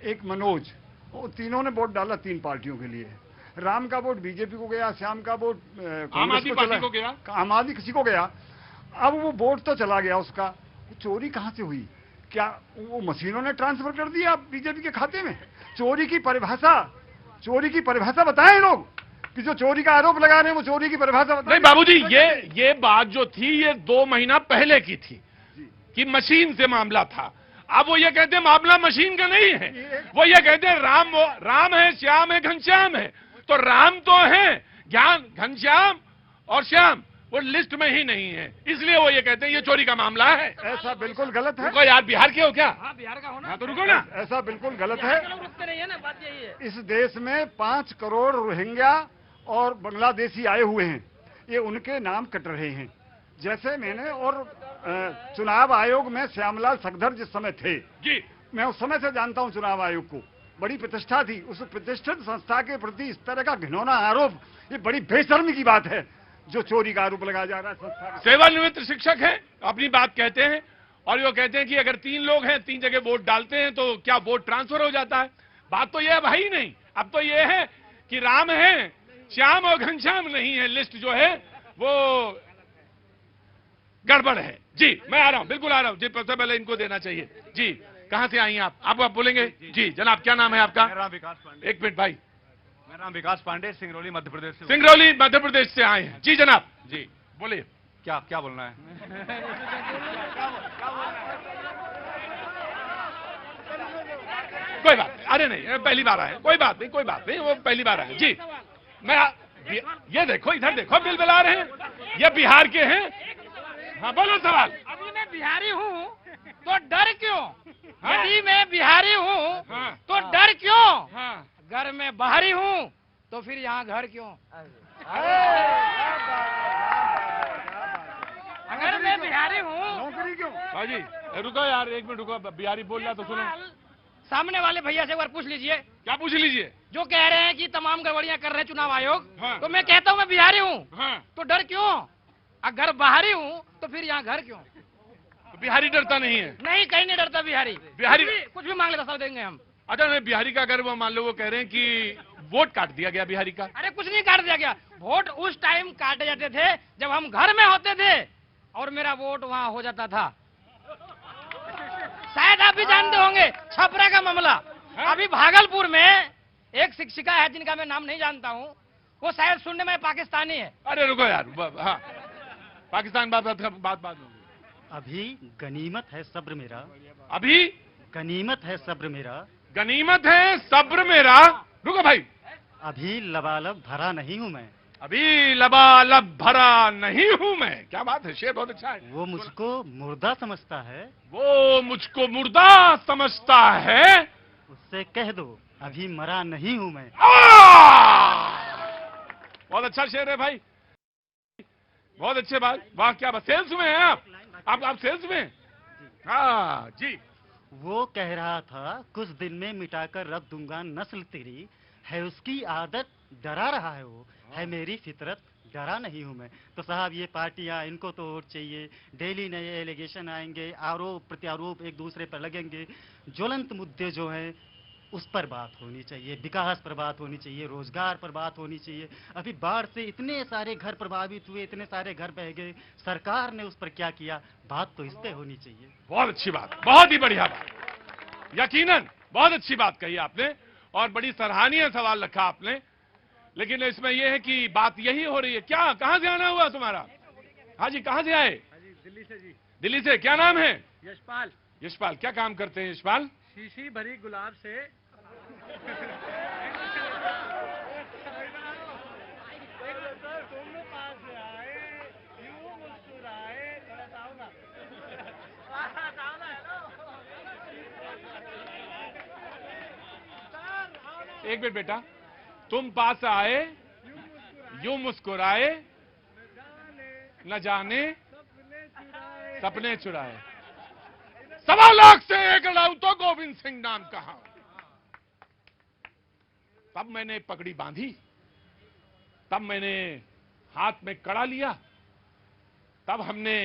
एक मनोज, वो तीनों ने वोट डाला 3 पार्टियों के लिए। राम का वोट बीजेपी को गया, श्याम का वोट आम आदमी पार्टी को गया, आम आदमी किसी को गया। अब वो वोट तो चला गया उसका, चोरी कहां से हुई? क्या वो मशीनों ने ट्रांसफर कर दिया बीजेपी के खाते में? चोरी की परिभाषा बताएं लोग, कि जो चोरी का आरोप लगा रहे हैं वो चोरी की परिभाषा बताएं। नहीं बाबूजी, ये बात जो थी ये 2 महीना पहले की थी कि मशीन से मामला था। अब वो ये कहते हैं मामला मशीन का नहीं है, वो ये कहते हैं राम है, श्याम है, घनश्याम है। तो राम तो है, ज्ञान, घनश्याम और श्याम वो लिस्ट में ही नहीं है, इसलिए वो ये कहते हैं ये चोरी का मामला है। ऐसा बिल्कुल गलत है। रुको यार, बिहार के हो क्या? हाँ, बिहार का होना। हाँ तो रुको ना। ऐसा बिल्कुल गलत है। रुकते नहीं है ना, बात यही है। इस देश में 5 करोड़ रोहिंग्या और बांग्लादेशी आए हुए हैं, ये उनके नाम कट रहे हैं। जैसे मैंने और चुनाव आयोग में श्यामलाल सकधर जिस समय थे जी, मैं उस समय से जानता हूं चुनाव आयोग को, बड़ी प्रतिष्ठा थी। उस प्रतिष्ठित संस्था के प्रति इस तरह का घिनौना आरोप, ये बड़ी बेशर्मी की बात है जो चोरी का आरोप लगाया जा रहा है संस्था में। सेवानिवृत्त शिक्षक है, अपनी बात कहते हैं, और वो कहते हैं कि अगर 3 लोग हैं, 3 जगह वोट डालते हैं तो क्या वोट ट्रांसफर हो जाता है? बात तो ये है भाई नहीं, अब तो ये है कि राम है, श्याम और घनश्याम नहीं है, लिस्ट जो है वो गड़बड़ है। जी मैं आ रहा हूं, बिल्कुल आ रहा हूं जी, सबसे पहले इनको देना चाहिए। जी कहां से आई हैं आप बोलेंगे? जी जनाब क्या नाम है आपका? मेरा नाम विकास पांडे। एक मिनट भाई। मेरा नाम विकास पांडे, सिंगरौली मध्य प्रदेश से। सिंगरौली मध्य प्रदेश से आए हैं। जी जनाब, जी बोलिए। क्या क्या बोलना है? कोई बात नहीं, अरे नहीं पहली बार आए, कोई बात नहीं, कोई बात नहीं, वो पहली बार आए। जी ये देखो, इधर देखो, बिल बिला रहे हैं, ये बिहार के हैं। हाँ बोलो सवाल। अभी मैं बिहारी हूँ तो डर क्यों? यदि मैं बिहारी हूँ हाँ। तो डर क्यों? हाँ घर में बाहरी हूँ तो फिर यहाँ घर क्यों? अगर मैं बिहारी हूँ, नौकरी क्यों? भाजी रुको यार, एक मिनट रुको, बिहारी बोल रहा तो सुनो। सामने वाले भैया से एक बार पूछ लीजिए, क्या पूछ लीजिए? जो कह रहे हैं कि तमाम गड़बड़ियां कर रहे हैं चुनाव आयोग। हाँ। तो मैं कहता हूँ मैं बिहारी हूँ हाँ तो डर क्यों? अगर बाहरी हूँ तो फिर यहाँ घर क्यों? तो बिहारी डरता नहीं है? नहीं, कहीं नहीं डरता बिहारी। बिहारी- कुछ भी मांग लेता सब देंगे हम। अच्छा नहीं, बिहारी का अगर वो मान लो वो कह रहे हैं कि वोट काट दिया गया बिहारी का। अरे कुछ नहीं काट दिया गया, वोट उस टाइम काटे जाते थे जब हम घर में होते थे और मेरा वोट वहाँ हो जाता था। शायद आप भी जानते होंगे छपरा का मामला। अभी भागलपुर में एक शिक्षिका है जिनका मैं नाम नहीं जानता हूँ, वो शायद सुनने में पाकिस्तानी है। अरे रुको यार, हाँ पाकिस्तान बात में होगी। अभी गनीमत है सब्र मेरा, अभी गनीमत है सब्र मेरा, गनीमत है सब्र मेरा। रुको भाई, अभी लबालब भरा नहीं हूँ मैं, अभी लबालब भरा नहीं हूं मैं। क्या बात है, शेर बहुत अच्छा है। वो मुझको मुर्दा समझता है, वो मुझको मुर्दा समझता है, उससे कह दो अभी मरा नहीं हूँ मैं। बहुत अच्छा शेर है भाई, बहुत अच्छे बात। वाह क्या बात, सेल्स में हैं आप सेल्स में हैं? हाँ जी। वो कह रहा था कुछ दिन में मिटाकर रख दूंगा नस्ल तेरी, है उसकी आदत डरा रहा है, वो है मेरी फितरत डरा नहीं हूं मैं। तो साहब ये पार्टियां, इनको तो वोट चाहिए, डेली नए एलिगेशन आएंगे, आरोप प्रत्यारोप एक दूसरे पर लगेंगे, ज्वलंत मुद्दे जो हैं उस पर बात होनी चाहिए, विकास पर बात होनी चाहिए, रोजगार पर बात होनी चाहिए। अभी बाढ़ से इतने सारे घर प्रभावित हुए, इतने सारे घर बह गए, सरकार ने उस पर क्या किया, बात तो इस पे होनी चाहिए। बहुत अच्छी बात, बहुत ही बढ़िया बात, यकीनन बहुत अच्छी बात कही आपने और बड़ी सराहनीय सवाल रखा आपने। लेकिन इसमें यह है कि बात यही हो रही है। क्या, कहां से आना हुआ तुम्हारा? हाँ जी, कहां से आए? दिल्ली से जी। दिल्ली से। क्या नाम है? यशपाल। यशपाल, क्या काम करते हैं यशपाल? शीशी भरी गुलाब से एक मिनट बेटा, तुम पास आए यूं मुस्कुराए, न जाने सपने चुराए, 1.25 लाख से एक लड़ाऊ तो गोविंद सिंह नाम कहा। तब मैंने पगड़ी बांधी, तब मैंने हाथ में कड़ा लिया, तब हमने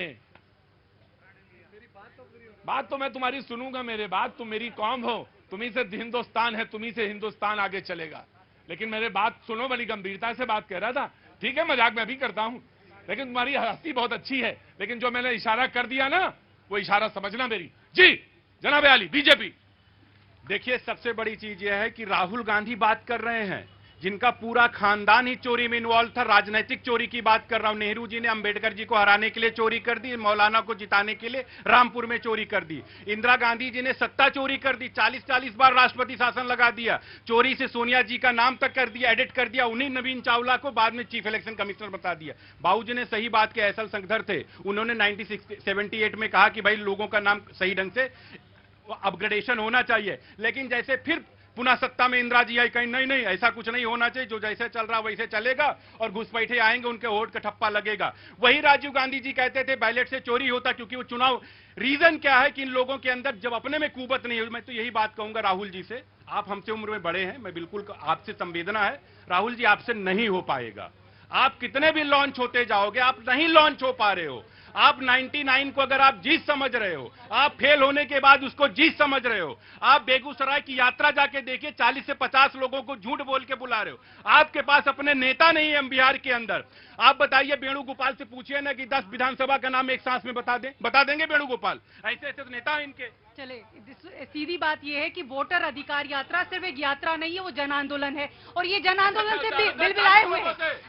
बात तो मैं तुम्हारी सुनूंगा, मेरे बात, तुम मेरी कौम हो, तुम्ही से हिंदुस्तान है, तुम्ही से हिंदुस्तान आगे चलेगा। लेकिन मेरे बात सुनो, बड़ी गंभीरता से बात कह रहा था। ठीक है, मजाक मैं भी करता हूं, लेकिन तुम्हारी हंसी बहुत अच्छी है, लेकिन जो मैंने इशारा कर दिया ना, वो इशारा समझना मेरी। जी जनाब आली, बीजेपी। देखिए, सबसे बड़ी चीज यह है कि राहुल गांधी बात कर रहे हैं जिनका पूरा खानदान ही चोरी में इन्वॉल्व था, राजनीतिक चोरी की बात कर रहा हूं। नेहरू जी ने अंबेडकर जी को हराने के लिए चोरी कर दी, मौलाना को जिताने के लिए रामपुर में चोरी कर दी। इंदिरा गांधी जी ने सत्ता चोरी कर दी, 40-40 बार राष्ट्रपति शासन लगा दिया, चोरी से सोनिया जी का नाम तक कर दिया, एडिट कर दिया, उन्हीं नवीन चावला को बाद में चीफ इलेक्शन कमिश्नर बता दिया। बाबू जी ने सही बात के असल संगठर थे, उन्होंने 1978 में कहा कि भाई लोगों का नाम सही ढंग से अपग्रेडेशन होना चाहिए। लेकिन जैसे फिर पुनः सत्ता में इंदिरा जी आई, कहीं नहीं नहीं ऐसा कुछ नहीं होना चाहिए, जो जैसे चल रहा वैसे चलेगा और घुसपैठे आएंगे उनके वोट का ठप्पा लगेगा। वही राजीव गांधी जी कहते थे बैलेट से चोरी होता, क्योंकि वो चुनाव, रीजन क्या है कि इन लोगों के अंदर जब अपने में कुवत नहीं हो। मैं तो यही बात कहूंगा राहुल जी से, आप हमसे उम्र में बड़े हैं, मैं बिल्कुल आपसे संवेदना है, राहुल जी आपसे नहीं हो पाएगा। आप कितने भी लॉन्च होते जाओगे, आप नहीं लॉन्च हो पा रहे हो। आप 99 को अगर आप जीत समझ रहे हो, आप फेल होने के बाद उसको जीत समझ रहे हो। आप बेगूसराय की यात्रा जाके देखिए, 40 से 50 लोगों को झूठ बोल के बुला रहे हो। आपके पास अपने नेता नहीं है बिहार के अंदर। आप बताइए, वेणुगोपाल से पूछिए ना कि 10 विधानसभा का नाम एक सांस में बता देंगे वेणुगोपाल? ऐसे ऐसे तो नेता है इनके। चले, सीधी बात यह है कि वोटर अधिकार यात्रा सिर्फ एक यात्रा नहीं है, वो जन आंदोलन है। और ये जन आंदोलन से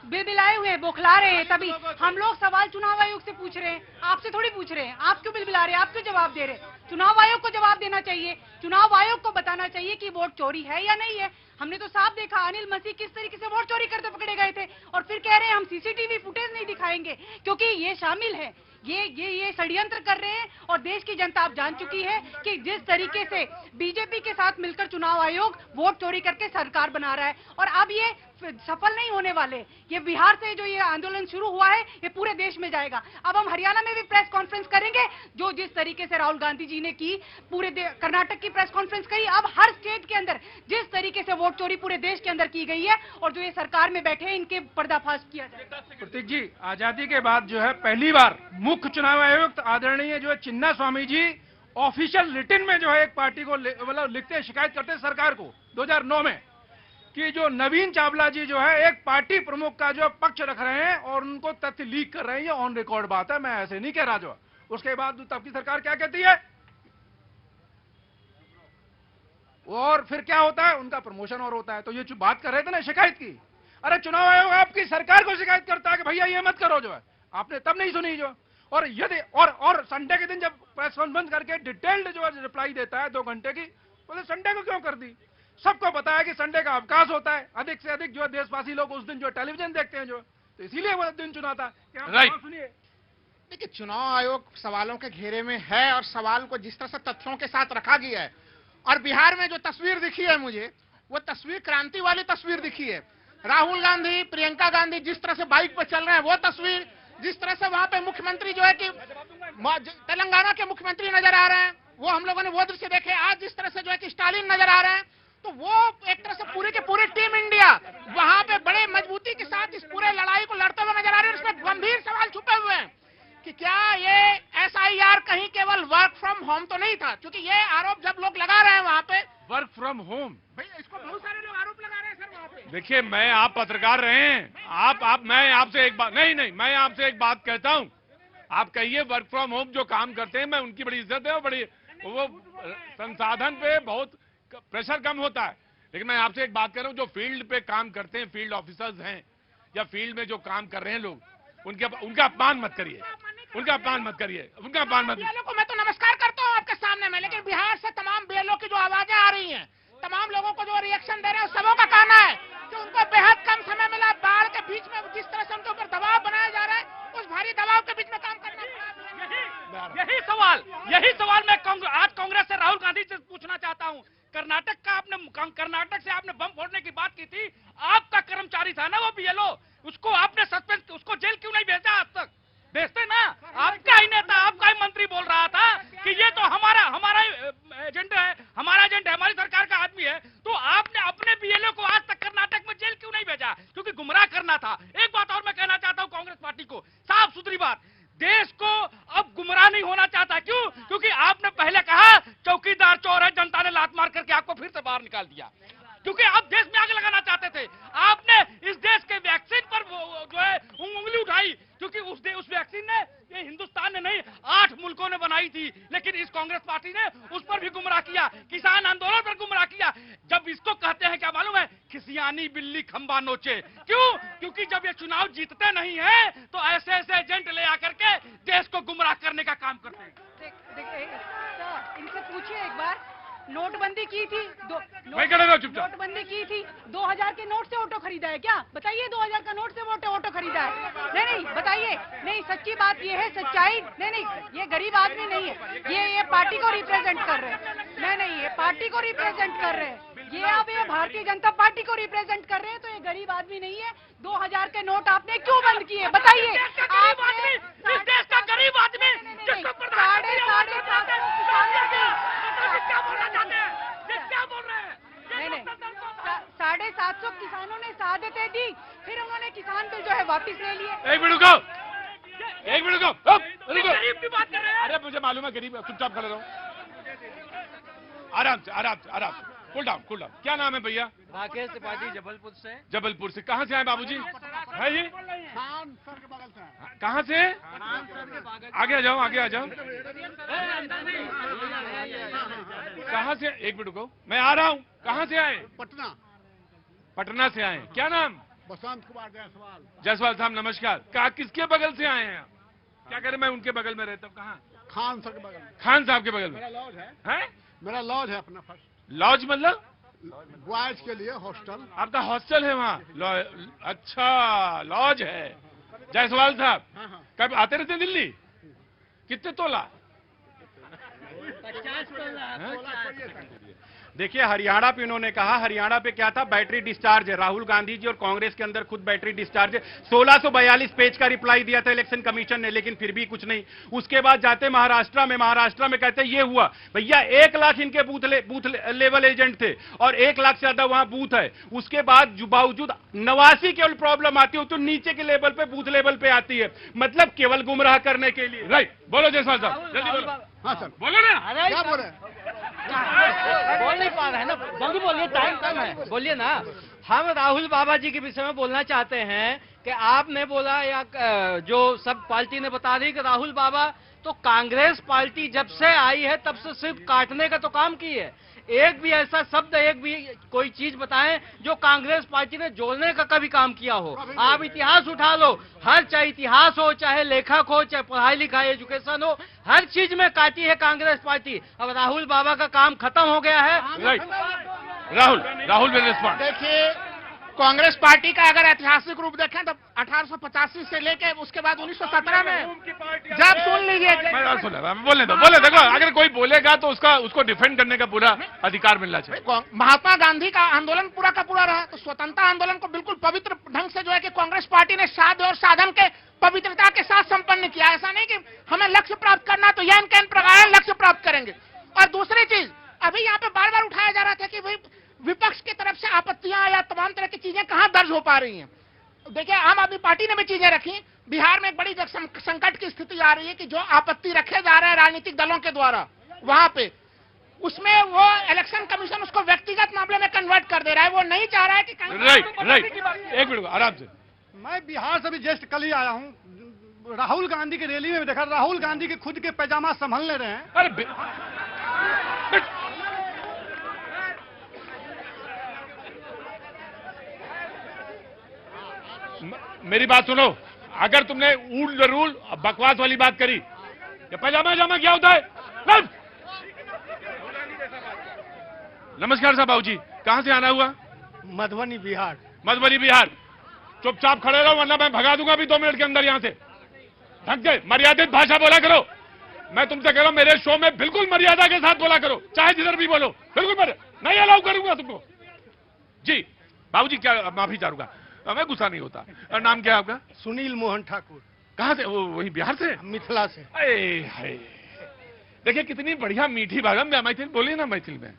बिलबिलाए हुए बौखला रहे हैं। तभी हम लोग सवाल चुनाव आयोग से पूछ रहे हैं, आपसे थोड़ी पूछ रहे हैं। आप क्यों बिलबिला रहे हैं? आप क्यों जवाब दे रहे हैं? चुनाव आयोग को जवाब देना चाहिए। चुनाव आयोग को बताना चाहिए कि वोट चोरी है या नहीं है। हमने तो साफ देखा अनिल मसीह किस तरीके से वोट चोरी करते पकड़े गए थे, और फिर कह रहे हैं हम सीसीटीवी फुटेज नहीं दिखाएंगे क्योंकि ये शामिल है। ये षड्यंत्र कर रहे हैं। और देश की जनता अब जान चुकी है कि जिस तरीके से बीजेपी के साथ मिलकर चुनाव आयोग वोट चोरी करके सरकार बना रहा है, और अब ये सफल नहीं होने वाले। ये बिहार से जो ये आंदोलन शुरू हुआ है, ये पूरे देश में जाएगा। अब हम हरियाणा में भी प्रेस कॉन्फ्रेंस करेंगे, जो जिस तरीके से राहुल गांधी जी ने की, पूरे कर्नाटक की प्रेस कॉन्फ्रेंस करी। अब हर स्टेट के अंदर जिस तरीके से वोट चोरी पूरे देश के अंदर की गई है, और जो ये सरकार में बैठे हैं, इनके पर्दाफाश किया जाएगा। प्रतीक जी, आजादी के बाद जो है पहली बार मुख्य चुनाव आयुक्त आदरणीय जो है चिन्ना स्वामी जी ऑफिशियल रिटन में जो है एक पार्टी को मतलब लिखते हैं, शिकायत करते हैं सरकार को 2009 में कि जो नवीन चावला जी जो है एक पार्टी प्रमुख का जो पक्ष रख रहे हैं और उनको तथ्य लीक कर रहे हैं। ये ऑन रिकॉर्ड बात है, मैं ऐसे नहीं कह रहा। जो उसके बाद तब की सरकार क्या कहती है, और फिर क्या होता है, उनका प्रमोशन और होता है। तो ये बात कर रहे थे ना शिकायत की, अरे चुनाव आयोग आपकी सरकार को शिकायत करता है कि भैया ये मत करो, जो है आपने तब नहीं सुनी। जो और यदि और संडे के दिन जब प्रेस कॉन्फ्रेंस करके डिटेल्ड जो है रिप्लाई देता है 2 घंटे की, तो संडे को क्यों कर दी? सबको पता है कि संडे का अवकाश होता है, अधिक से अधिक जो है देशवासी लोग उस दिन जो टेलीविजन देखते हैं, जो तो इसीलिए वो दिन चुना था। राइट, सुनिए, देखिए चुनाव आयोग सवालों के घेरे में है, और सवाल को जिस तरह से तथ्यों के साथ रखा गया है, और बिहार में जो तस्वीर दिखी है मुझे, वो तस्वीर क्रांति वाली तस्वीर दिखी है। राहुल गांधी, प्रियंका गांधी जिस तरह से बाइक पर चल रहे हैं, वो तस्वीर, जिस तरह से वहां पे मुख्यमंत्री जो है कि तेलंगाना के मुख्यमंत्री नजर आ रहे हैं, वो हम लोगों ने वो दृश्य देखे। आज जिस तरह से जो है कि स्टालिन नजर आ रहे हैं, तो वो एक तरह से पूरी के पूरी टीम इंडिया वहां पे बड़े मजबूती के साथ इस पूरे लड़ाई को लड़ते हुए नजर आ रहे हैं। इसमें गंभीर सवाल छुपे हुए हैं कि क्या ये SIR कहीं केवल वर्क फ्रॉम होम तो नहीं था, क्योंकि ये आरोप जब लोग लगा रहे हैं वहां पे, वर्क फ्रॉम होम, भाई इसको बहुत सारे लोग आरोप लगा रहे हैं सर वहां पे। देखिए, मैं आप पत्रकार रहे हैं, मैं आपसे एक बात नहीं, मैं आपसे एक बात कहता हूं। आप कहिए वर्क फ्रॉम होम जो काम करते हैं, मैं उनकी बड़ी इज्जत है, और बड़ी वो संसाधन पे बहुत प्रेशर कम होता है। लेकिन मैं आपसे एक बात कर रहा हूं, जो फील्ड पे काम करते हैं, फील्ड ऑफिसर्स हैं या फील्ड में जो काम कर रहे हैं लोग, उनका अपमान मत करिए, उनका अपमान मत करिए, उनका अपमान मत करिए। को मैं तो नमस्कार करता हूँ आपके सामने में, लेकिन बिहार से तमाम बेलों की जो आवाजें आ रही हैं, तमाम लोगों को जो रिएक्शन दे रहे हैं, सबों का कहना है कि उनको बेहद कम समय मिला। बाढ़ के बीच में जिस तरह से उनके ऊपर दबाव बनाया जा रहा है, उस भारी दबाव के बीच में काम करना पड़ा। यही सवाल मैं आज कांग्रेस से राहुल गांधी से पूछना चाहता हूं। कर्नाटक से आपने बम फोड़ने की बात की थी, आपका कर्मचारी था ना वो BLO, उसको आपने सस्पेंड, उसको जेल क्यों नहीं भेजा आज तक? भेजते ना। आपका ही नेता, आपका ही मंत्री बोल रहा था कि ये तो हमारा एजेंट है, हमारी सरकार का आदमी है। तो आपने अपने BLO को आज तक कर्नाटक में जेल क्यों नहीं भेजा? क्योंकि गुमराह करना था। एक बात और मैं कहना चाहता हूं कांग्रेस पार्टी को, साफ सुथरी बात, देश को अब गुमराह नहीं होना चाहता। क्यों? क्योंकि आपने पहले कहा चौकीदार चोर है, जनता ने लात मार करके आपको फिर से बाहर निकाल दिया, क्योंकि आप देश में आग लगाना चाहते थे। आपने इस देश के वैक्सीन पर जो है उंगली उठाई, क्योंकि उस वैक्सीन ने ये हिंदुस्तान ने नहीं 8 मुल्कों ने बनाई थी, लेकिन इस कांग्रेस पार्टी ने उस पर भी गुमराह किया, किसान आंदोलन पर गुमराह किया। जब इसको कहते हैं क्या मालूम है, खिसियानी बिल्ली खंबा नोचे। क्यों? क्योंकि जब ये चुनाव जीतते नहीं है, तो ऐसे एजेंट ले आकर के देश को गुमराह करने का काम करते हैं। इनसे पूछिए एक बार, नोटबंदी की थी, नोटबंदी की थी, 2000 के नोट से ऑटो खरीदा है क्या? बताइए, 2000 का नोट से ऑटो खरीदा है? नहीं, बताइए। नहीं, सच्ची बात ये है, सच्चाई नहीं, ये गरीब आदमी नहीं है, ये पार्टी को रिप्रेजेंट कर रहे हैं। नहीं, ये पार्टी को रिप्रेजेंट कर रहे हैं, ये भारतीय जनता पार्टी को रिप्रेजेंट कर रहे हैं। तो ये गरीब आदमी नहीं है। 2000 के नोट आपने क्यों बंद किए? बताइए। इस देश का गरीब आदमी जिसको क्या बोलना चाहते हैं, क्या बोल रहे हैं? नहीं, 750 किसानों ने शहादतें दी, फिर उन्होंने किसान बिल जो है वापस ले लिए। एक मिनट रुको। गरीब की बात कर रहे हैं। अरे मुझे मालूम है गरीब, चुपचाप खड़े रहो, आराम से आराम से आराम से, कूल डाउन कूल डाउन। क्या नाम है भैया? राकेश त्रिपाठी जबलपुर से। जबलपुर से। कहाँ से आए बाबूजी? है ये कहाँ से? आगे आ जाओ, आगे आ जाओ। कहाँ से? एक मिनट रुको, मैं आ रहा हूँ। कहाँ से आए? पटना। पटना से आए। क्या नाम? बसंत कुमार जायसवाल। जायसवाल साहब नमस्कार। कहा किसके बगल से आए हैं आप? क्या करें, मैं उनके बगल में रहता हूँ। कहाँ? खान सर के बगल में। खान साहब के बगल में। लॉज है, हैं? मेरा लॉज है अपना फर्स्ट। लॉज मतलब? बॉयज के लिए हॉस्टल। आपका हॉस्टल है वहाँ? अच्छा, लॉज है। जायसवाल साहब कब आते रहते हैं दिल्ली? कितने तोला? 50 तोला। देखिए हरियाणा पे उन्होंने कहा, हरियाणा पे क्या था, बैटरी डिस्चार्ज है। राहुल गांधी जी और कांग्रेस के अंदर खुद बैटरी डिस्चार्ज है। 1642 पेज का रिप्लाई दिया था इलेक्शन कमीशन ने, लेकिन फिर भी कुछ नहीं। उसके बाद जाते महाराष्ट्र में कहते ये हुआ भैया, 1 लाख इनके बूथ लेवल एजेंट थे और 1 लाख से ज्यादा वहां बूथ है। उसके बाद बावजूद 89 केवल प्रॉब्लम आती है तो नीचे के लेवल पे, बूथ लेवल पे आती है, मतलब केवल गुमराह करने के लिए। राइट, बोलो जायसवाल साहब, जल्दी बोलो। हाँ सर, बोलो ना। क्या बोल रहे हैं? बोल नहीं पा रहे हैं ना, जल्दी बोलिए, टाइम कम है, बोलिए ना। हम राहुल बाबा जी के विषय में बोलना चाहते हैं कि आपने बोला या जो सब पार्टी ने बता दी कि राहुल बाबा तो कांग्रेस पार्टी जब से आई है तब से सिर्फ काटने का तो काम की है। एक भी ऐसा शब्द, एक भी कोई चीज बताएं जो कांग्रेस पार्टी ने जोड़ने का कभी काम किया हो। आप इतिहास उठा लो, हर चाहे इतिहास हो, चाहे लेखक हो, चाहे पढ़ाई लिखाई एजुकेशन हो, हर चीज में काटी है कांग्रेस पार्टी। अब राहुल बाबा का काम खत्म हो गया है। Right, Rahul will respond. देखिए, कांग्रेस पार्टी का अगर ऐतिहासिक रूप देखें तो 1885 से लेके उसके बाद 1917 में, जब सुन लीजिए, बोले देखो, अगर कोई बोलेगा तो उसको डिफेंड करने का पूरा अधिकार मिलना चाहिए। महात्मा गांधी का आंदोलन पूरा का पूरा रहा, तो स्वतंत्रता आंदोलन को बिल्कुल पवित्र ढंग से जो है कि कांग्रेस पार्टी ने साध्य और साधन के पवित्रता के साथ संपन्न किया। ऐसा नहीं कि हमें लक्ष्य प्राप्त करना तो यह कैन प्रकार लक्ष्य प्राप्त करेंगे। और दूसरी चीज, अभी यहाँ पे बार बार उठाया जा रहा था कि भाई विपक्ष की तरफ से आपत्तियां या तमाम तरह की चीजें कहां दर्ज हो पा रही हैं। देखिए, आम आदमी पार्टी ने भी चीजें रखी। बिहार में एक बड़ी संकट की स्थिति आ रही है कि जो आपत्ति रखे जा रहे हैं राजनीतिक दलों के द्वारा वहां पे, उसमें वो इलेक्शन कमीशन उसको व्यक्तिगत मामले में कन्वर्ट कर दे रहा है। वो नहीं चाह रहा है कि राइट, एक मिनट आराम से। मैं बिहार से भी जस्ट कल ही आया हूँ। राहुल गांधी की रैली में देखा, राहुल गांधी के खुद के पैजामा संभालने रहे हैं। अरे मेरी बात सुनो, अगर तुमने ऊल जरूर बकवास वाली बात करी, ये पैजामा जामा क्या होता है? नमस्कार साहब, बाबूजी कहां से आना हुआ? मधुबनी बिहार। मधुबनी बिहार। चुपचाप खड़े रहो वरना मैं भगा दूंगा अभी 2 मिनट के अंदर यहां से। ढंग से मर्यादित भाषा बोला करो। मैं तुमसे कह रहा हूं, मेरे शो में बिल्कुल मर्यादा के साथ बोला करो, चाहे जिधर भी बोलो, बिल्कुल नहीं अलाउ करूंगा तुमको। जी बाबूजी, क्या माफी चाहूंगा, मैं गुस्सा नहीं होता। और नाम क्या है आपका? सुनील मोहन ठाकुर। कहाँ से? वही बिहार से? मिथिला से। देखिए कितनी बढ़िया मीठी भाषा में मैथिली बोलिए ना। मैथिली में,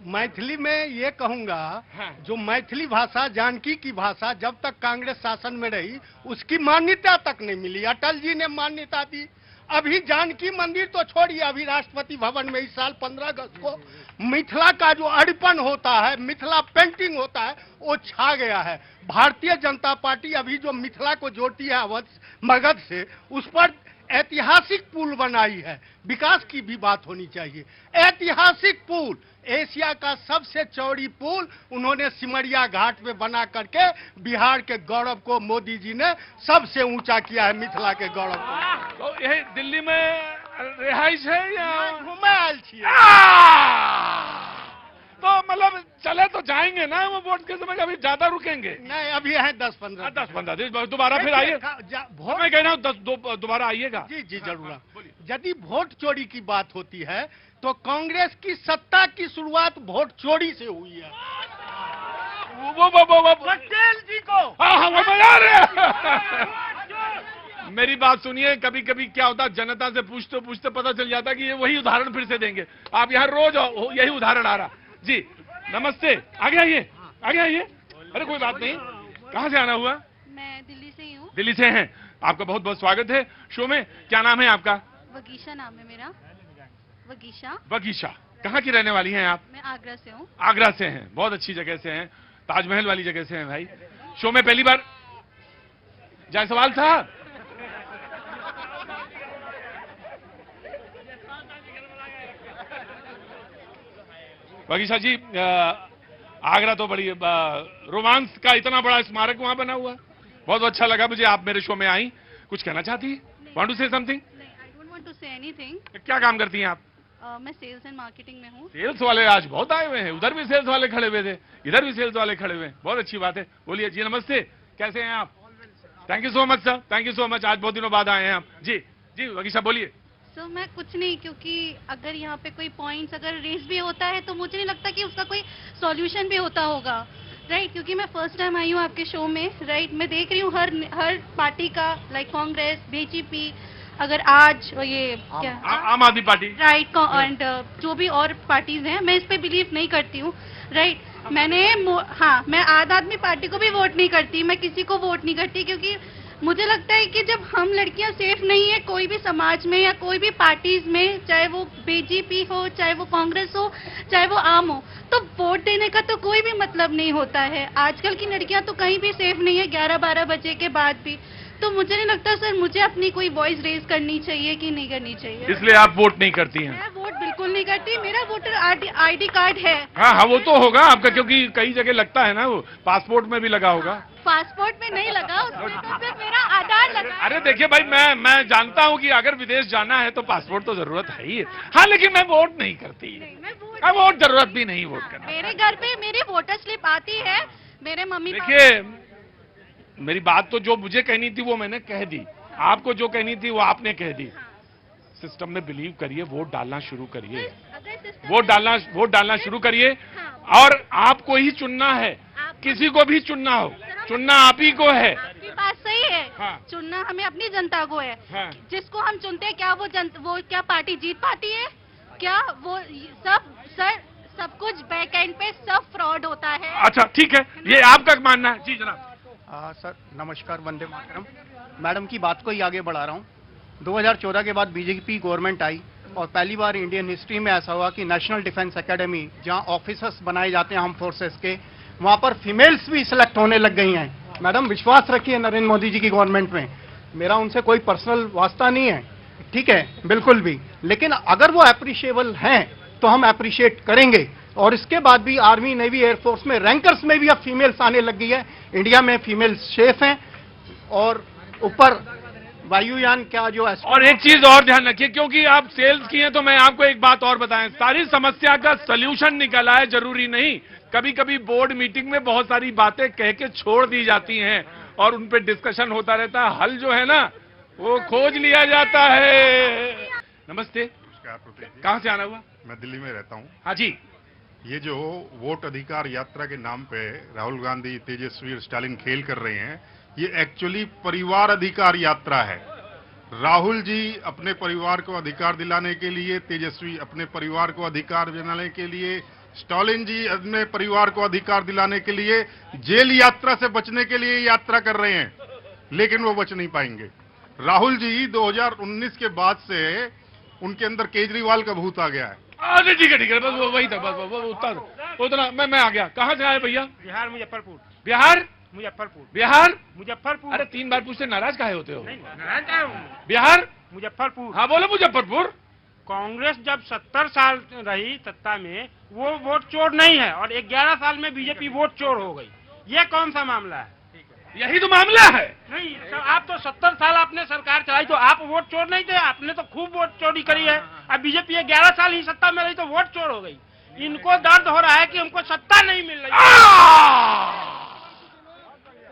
मैथिली में ये कहूंगा, हाँ। जो मैथिली भाषा, जानकी की भाषा जब तक कांग्रेस शासन में रही उसकी मान्यता तक नहीं मिली। अटल जी ने मान्यता दी। अभी जानकी मंदिर तो छोड़िए, अभी राष्ट्रपति भवन में इस साल 15 अगस्त को मिथिला का जो अड़पन होता है, मिथिला पेंटिंग होता है, वो छा गया है। भारतीय जनता पार्टी अभी जो मिथिला को जोड़ती है अवध मगध से, उस पर ऐतिहासिक पुल बनाई है। विकास की भी बात होनी चाहिए। ऐतिहासिक पुल, एशिया का सबसे चौड़ी पुल उन्होंने सिमरिया घाट में बना करके बिहार के गौरव को मोदी जी ने सबसे ऊंचा किया है, मिथिला के गौरव को। तो यही दिल्ली में रिहाइश है या घूमे आयल छिए? तो मतलब चले तो जाएंगे ना वो वोट के समय, अभी ज्यादा रुकेंगे? नहीं, अभी है 10-15 दिन, दोबारा फिर आइए। वोट मैं कह रहा हूँ दोबारा आइएगा। जी जी जरूर। यदि वोट चोरी की बात होती है तो कांग्रेस की सत्ता की शुरुआत वोट चोरी से हुई है। वो पटेल जी को हाँ वो बना रहे। मेरी बात सुनिए, कभी कभी क्या होता है, जनता से पूछते पूछते पता चल जाता कि ये वही उदाहरण फिर से देंगे। आप यहाँ रोज यही उदाहरण आ रहा। जी नमस्ते, आगे आइए, आगे आइए। अरे कोई बात नहीं, कहाँ से आना हुआ? मैं दिल्ली से ही हूँ। दिल्ली से हैं। आपका बहुत बहुत स्वागत है शो में। क्या नाम है आपका? वगीशा नाम है मेरा। वगीशा। वगीशा, कहाँ की रहने वाली हैं आप? मैं आगरा से हूँ। आगरा से हैं, बहुत अच्छी जगह से हैं, ताजमहल वाली जगह से हैं भाई। शो में पहली बार जायसवाल साहब, वगीशा जी, आगरा तो बड़ी रोमांस का इतना बड़ा स्मारक वहां बना हुआ है, बहुत अच्छा लगा मुझे आप मेरे शो में आई। कुछ कहना चाहती है? Want to say something? I don't want to say anything. क्या काम करती हैं आप? मैं सेल्स एंड मार्केटिंग में हूँ। सेल्स वाले आज बहुत आए हुए हैं, उधर भी सेल्स वाले खड़े हुए थे, इधर भी सेल्स वाले खड़े हुए हैं, बहुत अच्छी बात है। बोलिए जी, नमस्ते, कैसे हैं आप? Thank you so much sir, thank you so much, आज बहुत दिनों बाद आए हैं आप। जी जी वगीशा बोलिए। सो मैं कुछ नहीं, क्योंकि अगर यहाँ पे कोई पॉइंट्स अगर रेस भी होता है तो मुझे नहीं लगता कि उसका कोई सॉल्यूशन भी होता होगा, राइट? क्योंकि मैं फर्स्ट टाइम आई हूँ आपके शो में, राइट? मैं देख रही हूँ हर पार्टी का, लाइक कांग्रेस, बीजेपी, अगर आज ये क्या आम आदमी पार्टी, राइट, एंड जो भी और पार्टीज हैं, मैं इस पे बिलीव नहीं करती हूँ, राइट? मैं आम आदमी पार्टी को भी वोट नहीं करती, मैं किसी को वोट नहीं करती, क्योंकि मुझे लगता है कि जब हम लड़कियां सेफ नहीं है कोई भी समाज में या कोई भी पार्टीज में, चाहे वो बीजेपी हो, चाहे वो कांग्रेस हो, चाहे वो आम हो, तो वोट देने का तो कोई भी मतलब नहीं होता है। आजकल की लड़कियां तो कहीं भी सेफ नहीं है 11-12 बजे के बाद भी। तो मुझे नहीं लगता सर मुझे अपनी कोई वॉइस रेज करनी चाहिए कि नहीं करनी चाहिए। इसलिए आप वोट नहीं करती हैं? मैं वोट बिल्कुल नहीं करती, मेरा वोटर आईडी कार्ड है। हाँ हाँ, वो तो होगा आपका, क्योंकि कई जगह लगता है ना, वो पासपोर्ट में भी लगा होगा। पासपोर्ट में नहीं लगा, उसमें तो सिर्फ मेरा आधार लगा। अरे देखिए भाई, मैं जानता हूँ कि अगर विदेश जाना है तो पासपोर्ट तो जरूरत है ही है। हाँ, लेकिन मैं वोट नहीं करती, मैं वोट जरूरत भी नहीं वोट करना। मेरे घर पे मेरी वोटर स्लिप आती है, मेरे मम्मी देखिए मेरी बात तो जो मुझे कहनी थी वो मैंने कह दी, आपको जो कहनी थी वो आपने कह दी। सिस्टम में बिलीव करिए, वोट डालना शुरू करिए, वोट डालना शुरू करिए, और आपको ही चुनना है, किसी को भी चुनना हो, चुनना आप ही को है। आपकी बात सही है। हाँ। चुनना हमें अपनी जनता को है। हाँ। जिसको हम चुनते हैं, क्या वो क्या पार्टी जीत पाती है? क्या वो सब कुछ बैक एंड पे सब फ्रॉड होता है। अच्छा ठीक है, ये आपका मानना है। जी जनाब। सर नमस्कार, वंदे मातरम। मैडम की बात को ही आगे बढ़ा रहा हूँ। 2014 के बाद बीजेपी गवर्नमेंट आई और पहली बार इंडियन हिस्ट्री में ऐसा हुआ कि नेशनल डिफेंस एकेडमी, जहाँ ऑफिसर्स बनाए जाते हैं हम फोर्सेस के, वहाँ पर फीमेल्स भी सिलेक्ट होने लग गई हैं। मैडम विश्वास रखिए नरेंद्र मोदी जी की गवर्नमेंट में, मेरा उनसे कोई पर्सनल वास्ता नहीं है, ठीक है, बिल्कुल भी, लेकिन अगर वो अप्रिशिएबल हैं तो हम अप्रिशिएट करेंगे। और इसके बाद भी आर्मी, नेवी, एयरफोर्स में रैंकर्स में भी अब फीमेल्स आने लग गई है। इंडिया में फीमेल्स शेफ हैं और ऊपर वायुयान क्या जो और एक चीज और ध्यान रखिए, क्योंकि आप सेल्स की हैं तो मैं आपको एक बात और बताएं, सारी समस्या का सलूशन निकल आए जरूरी नहीं। कभी कभी बोर्ड मीटिंग में बहुत सारी बातें कह के छोड़ दी जाती हैं और उन पे डिस्कशन होता रहता है, हल जो है ना वो खोज लिया जाता है। नमस्ते, कहाँ से आना हुआ? मैं दिल्ली में रहता हूँ। हाँ जी। ये जो वोट अधिकार यात्रा के नाम पे राहुल गांधी, तेजस्वी और स्टालिन खेल कर रहे हैं, ये एक्चुअली परिवार अधिकार यात्रा है। राहुल जी अपने परिवार को अधिकार दिलाने के लिए, तेजस्वी अपने परिवार को अधिकार दिलाने के लिए, स्टालिन जी अपने परिवार को अधिकार दिलाने के लिए जेल यात्रा से बचने के लिए यात्रा कर रहे हैं, लेकिन वो बच नहीं पाएंगे। राहुल जी 2019 के बाद से उनके अंदर केजरीवाल का भूत आ गया है। अरे ठीक है, बस वही था, बस उतना मैं आ गया। कहाँ से आए भैया? बिहार मुजफ्फरपुर। बिहार मुजफ्फरपुर। बिहार मुजफ्फरपुर। अरे 3 बार पूछते नाराज काहे होते हो? नाराज क्या हूँ? बिहार मुजफ्फरपुर। हाँ बोलो मुजफ्फरपुर। कांग्रेस जब 70 साल रही सत्ता में, वो वोट चोर नहीं है, और 11 साल में बीजेपी वोट चोर हो गई। ये कौन सा मामला है? यही तो मामला है। नहीं तो आप तो 70 साल आपने सरकार चलाई, तो आप वोट चोर नहीं थे? आपने तो खूब वोट चोरी करी है। अब बीजेपी 11 साल ही सत्ता में रही तो वोट चोर हो गई। इनको दर्द हो रहा है कि हमको सत्ता नहीं मिल रही।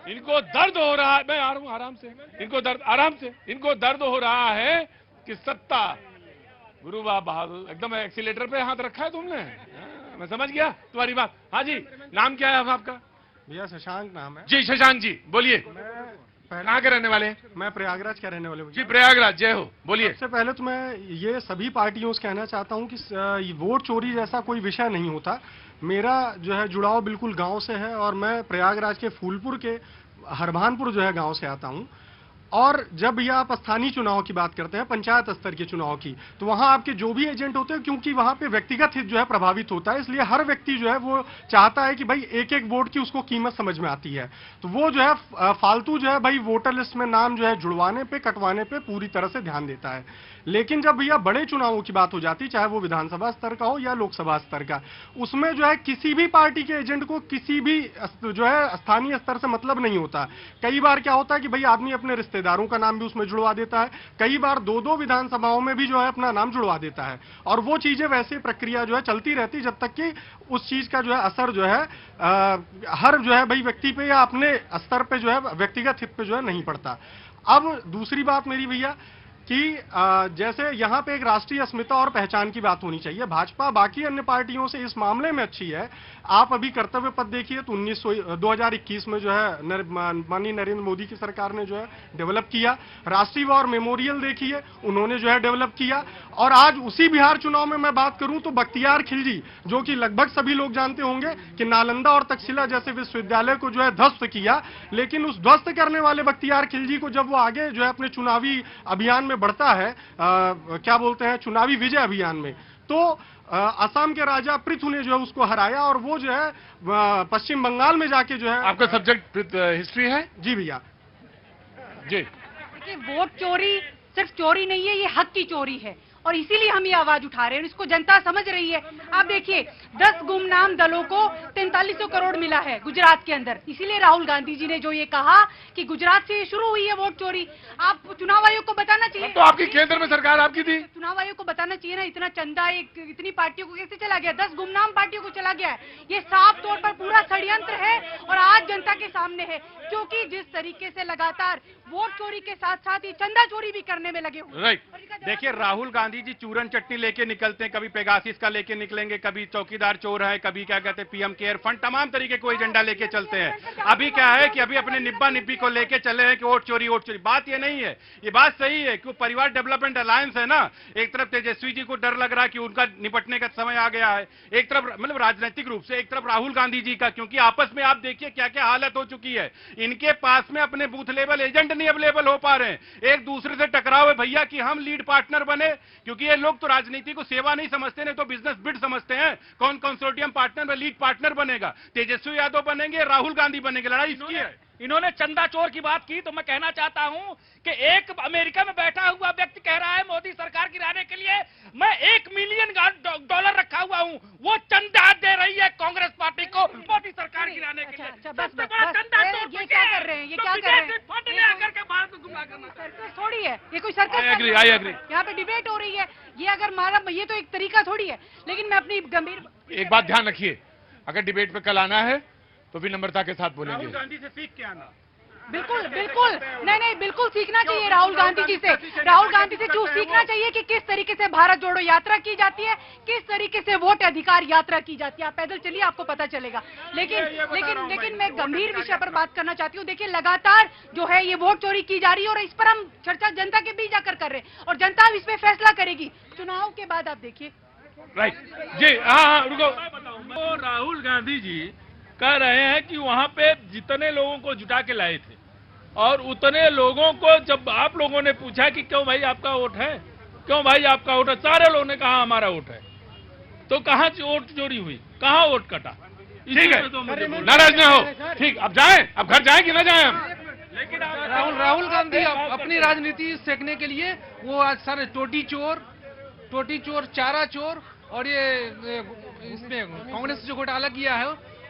इनको दर्द हो रहा है, मैं आ रहा हूँ आराम से, इनको दर्द हो रहा है कि सत्ता, गुरु बहादुर, एकदम एक्सीलेटर पे हाथ रखा है तुमने। मैं समझ गया तुम्हारी बात। हाँ जी, नाम क्या है अब आपका? भैया शशांक नाम है जी। शशांक जी बोलिए, कहाँ के रहने वाले हैं? मैं प्रयागराज का रहने वाले हूँ जी। प्रयागराज, जय हो, बोलिए। सबसे पहले तो मैं ये सभी पार्टियों से कहना चाहता हूँ कि वोट चोरी जैसा कोई विषय नहीं होता। मेरा जो है जुड़ाव बिल्कुल गांव से है और मैं प्रयागराज के फूलपुर के हरभानपुर जो है गांव से आता हूँ। और जब भैया आप स्थानीय चुनाव की बात करते हैं, पंचायत स्तर के चुनाव की, तो वहां आपके जो भी एजेंट होते हैं, क्योंकि वहां पे व्यक्तिगत हित जो है प्रभावित होता है, इसलिए हर व्यक्ति जो है वो चाहता है कि भाई एक एक वोट की उसको कीमत समझ में आती है। तो वो जो है फालतू जो है भाई वोटर लिस्ट में नाम जो है जुड़वाने पे, कटवाने पे पूरी तरह से ध्यान देता है। लेकिन जब भैया बड़े चुनावों की बात हो जाती, चाहे वो विधानसभा स्तर का हो या लोकसभा स्तर का, उसमें जो है किसी भी पार्टी के एजेंट को किसी भी जो है स्थानीय स्तर से मतलब नहीं होता। कई बार क्या होता है कि भाई आदमी अपने रिश्तेदारों का नाम भी उसमें जुड़वा देता है, कई बार दो दो विधानसभाओं में भी जो है अपना नाम जुड़वा देता है, और वो चीजें वैसे प्रक्रिया जो है चलती रहती जब तक कि उस चीज का जो है असर जो है हर जो है भाई व्यक्ति पे या अपने स्तर पे जो है व्यक्तिगत हित पे जो है नहीं पड़ता। अब दूसरी बात मेरी भैया कि जैसे यहाँ पे एक राष्ट्रीय अस्मिता और पहचान की बात होनी चाहिए। भाजपा बाकी अन्य पार्टियों से इस मामले में अच्छी है। आप अभी कर्तव्य पथ देखिए तो 2021 में जो है माननीय नरेंद्र मोदी की सरकार ने जो है डेवलप किया। राष्ट्रीय वॉर मेमोरियल देखिए, उन्होंने जो है डेवलप किया। और आज उसी बिहार चुनाव में मैं बात करूं तो बख्तियार खिलजी, जो कि लगभग सभी लोग जानते होंगे कि नालंदा और तक्षशिला जैसे विश्वविद्यालय को जो है ध्वस्त किया, लेकिन उस ध्वस्त करने वाले बख्तियार खिलजी को जब वो आगे जो है अपने चुनावी अभियान में बढ़ता है, क्या बोलते हैं, चुनावी विजय अभियान में, तो असम के राजा पृथु ने जो है उसको हराया, और वो जो है पश्चिम बंगाल में जाके जो है। आपका सब्जेक्ट हिस्ट्री है? जी भैया जी। देखिए, वोट चोरी सिर्फ चोरी नहीं है, ये हक की चोरी है, और इसीलिए हम ये आवाज उठा रहे हैं, इसको जनता समझ रही है। आप देखिए 10 गुमनाम दलों को 4300 करोड़ मिला है गुजरात के अंदर, इसीलिए राहुल गांधी जी ने जो ये कहा कि गुजरात से शुरू हुई है वोट चोरी। आप चुनाव आयोग को बताना चाहिए, तो आपकी केंद्र में सरकार आपकी थी, चुनाव आयोग को बताना चाहिए ना, इतना चंदा इतनी पार्टियों को कैसे चला गया, 10 गुमनाम पार्टियों को चला गया है। ये साफ तौर पर पूरा षड्यंत्र है और आज जनता के सामने है, क्योंकि जिस तरीके से लगातार वोट चोरी के साथ साथ ये चंदा चोरी भी करने में लगे हुए। राइट। देखिए, राहुल गांधी जी चूरन चटनी लेके निकलते हैं, कभी पेगासिस का लेके निकलेंगे, कभी चौकीदार चोर है, कभी क्या कहते हैं पीएम केयर फंड, तमाम तरीके को एजेंडा लेके चलते हैं। अभी क्या है कि अभी अपने निब्बा निब्बी को लेके चले हैं कि वोट चोरी वोट चोरी। बात ये नहीं है, ये बात सही है कि परिवार डेवलपमेंट अलायंस है ना, एक तरफ तेजस्वी जी को डर लग रहा है कि उनका निपटने का समय आ गया है, एक तरफ मतलब राजनीतिक रूप से, एक तरफ राहुल गांधी जी का, क्योंकि आपस में आप देखिए क्या क्या हालत हो चुकी है। इनके पास में अपने बूथ लेवल एजेंट नहीं अवेलेबल हो पा रहे हैं, एक दूसरे से टकराव है भैया कि हम लीड पार्टनर बने, क्योंकि ये लोग तो राजनीति को सेवा नहीं समझते, नहीं तो बिजनेस बिड समझते हैं। कौन कंसोर्टियम पार्टनर में लीड पार्टनर बनेगा? तेजस्वी यादव बनेंगे, राहुल गांधी बनेंगे, लड़ाई इसकी है। इन्होंने चंदा चोर की बात की, तो मैं कहना चाहता हूं कि एक अमेरिका में बैठा हुआ व्यक्ति कह रहा है मोदी सरकार गिराने के लिए मैं $1 मिलियन रखा हुआ हूं, वो चंदा दे रही है कांग्रेस पार्टी को मोदी सरकार गिराने के लिए। सबसे बड़ा चंदा चोर ये क्या कर रहे हैं, ये क्या कर रहे हैं, फंड ले आकर के भारत को गुमराह करना। सर्कस थोड़ी है ये, कोई सर्कस। I agree. यहाँ पे डिबेट हो रही है, ये अगर मारा ये तो एक तरीका थोड़ी है। लेकिन मैं अपनी गंभीर एक बात ध्यान रखिए, अगर डिबेट पे कल आना है तो विनम्रता के साथ बोलेंगे। राहुल गांधी से सीख के आना। बिल्कुल बिल्कुल नहीं, बिल्कुल सीखना चाहिए राहुल गांधी जी से। राहुल गांधी से जो सीखना चाहिए कि किस तरीके से भारत जोड़ो यात्रा की जाती है, किस तरीके से वोट अधिकार यात्रा की जाती है। आप पैदल चलिए, आपको पता चलेगा। लेकिन मैं गंभीर विषय पर बात करना चाहती हूँ। देखिए, लगातार जो है ये वोट चोरी की जा रही है और इस पर हम चर्चा जनता के बीच जाकर कर रहे हैं, और जनता अब इसमें फैसला करेगी चुनाव के बाद। आप देखिए। राइट जी। हाँ, रुको। तो राहुल गांधी जी कह रहे हैं कि वहां पे जितने लोगों को जुटा के लाए थे, और उतने लोगों को जब आप लोगों ने पूछा कि क्यों भाई आपका वोट है, क्यों भाई आपका वोट है, सारे लोगों ने कहा हमारा वोट है। तो कहां वोट चोरी हुई, कहां वोट कटा? ठीक है, नाराज ना हो। ठीक, अब जाएं, अब घर जाएं कि ना जाएं हम? लेकिन राहुल गांधी अपनी राजनीति सेकने के लिए वो आज सारे टोटी चोर, चारा चोर, और ये इसमें कांग्रेस जो घोटाला किया है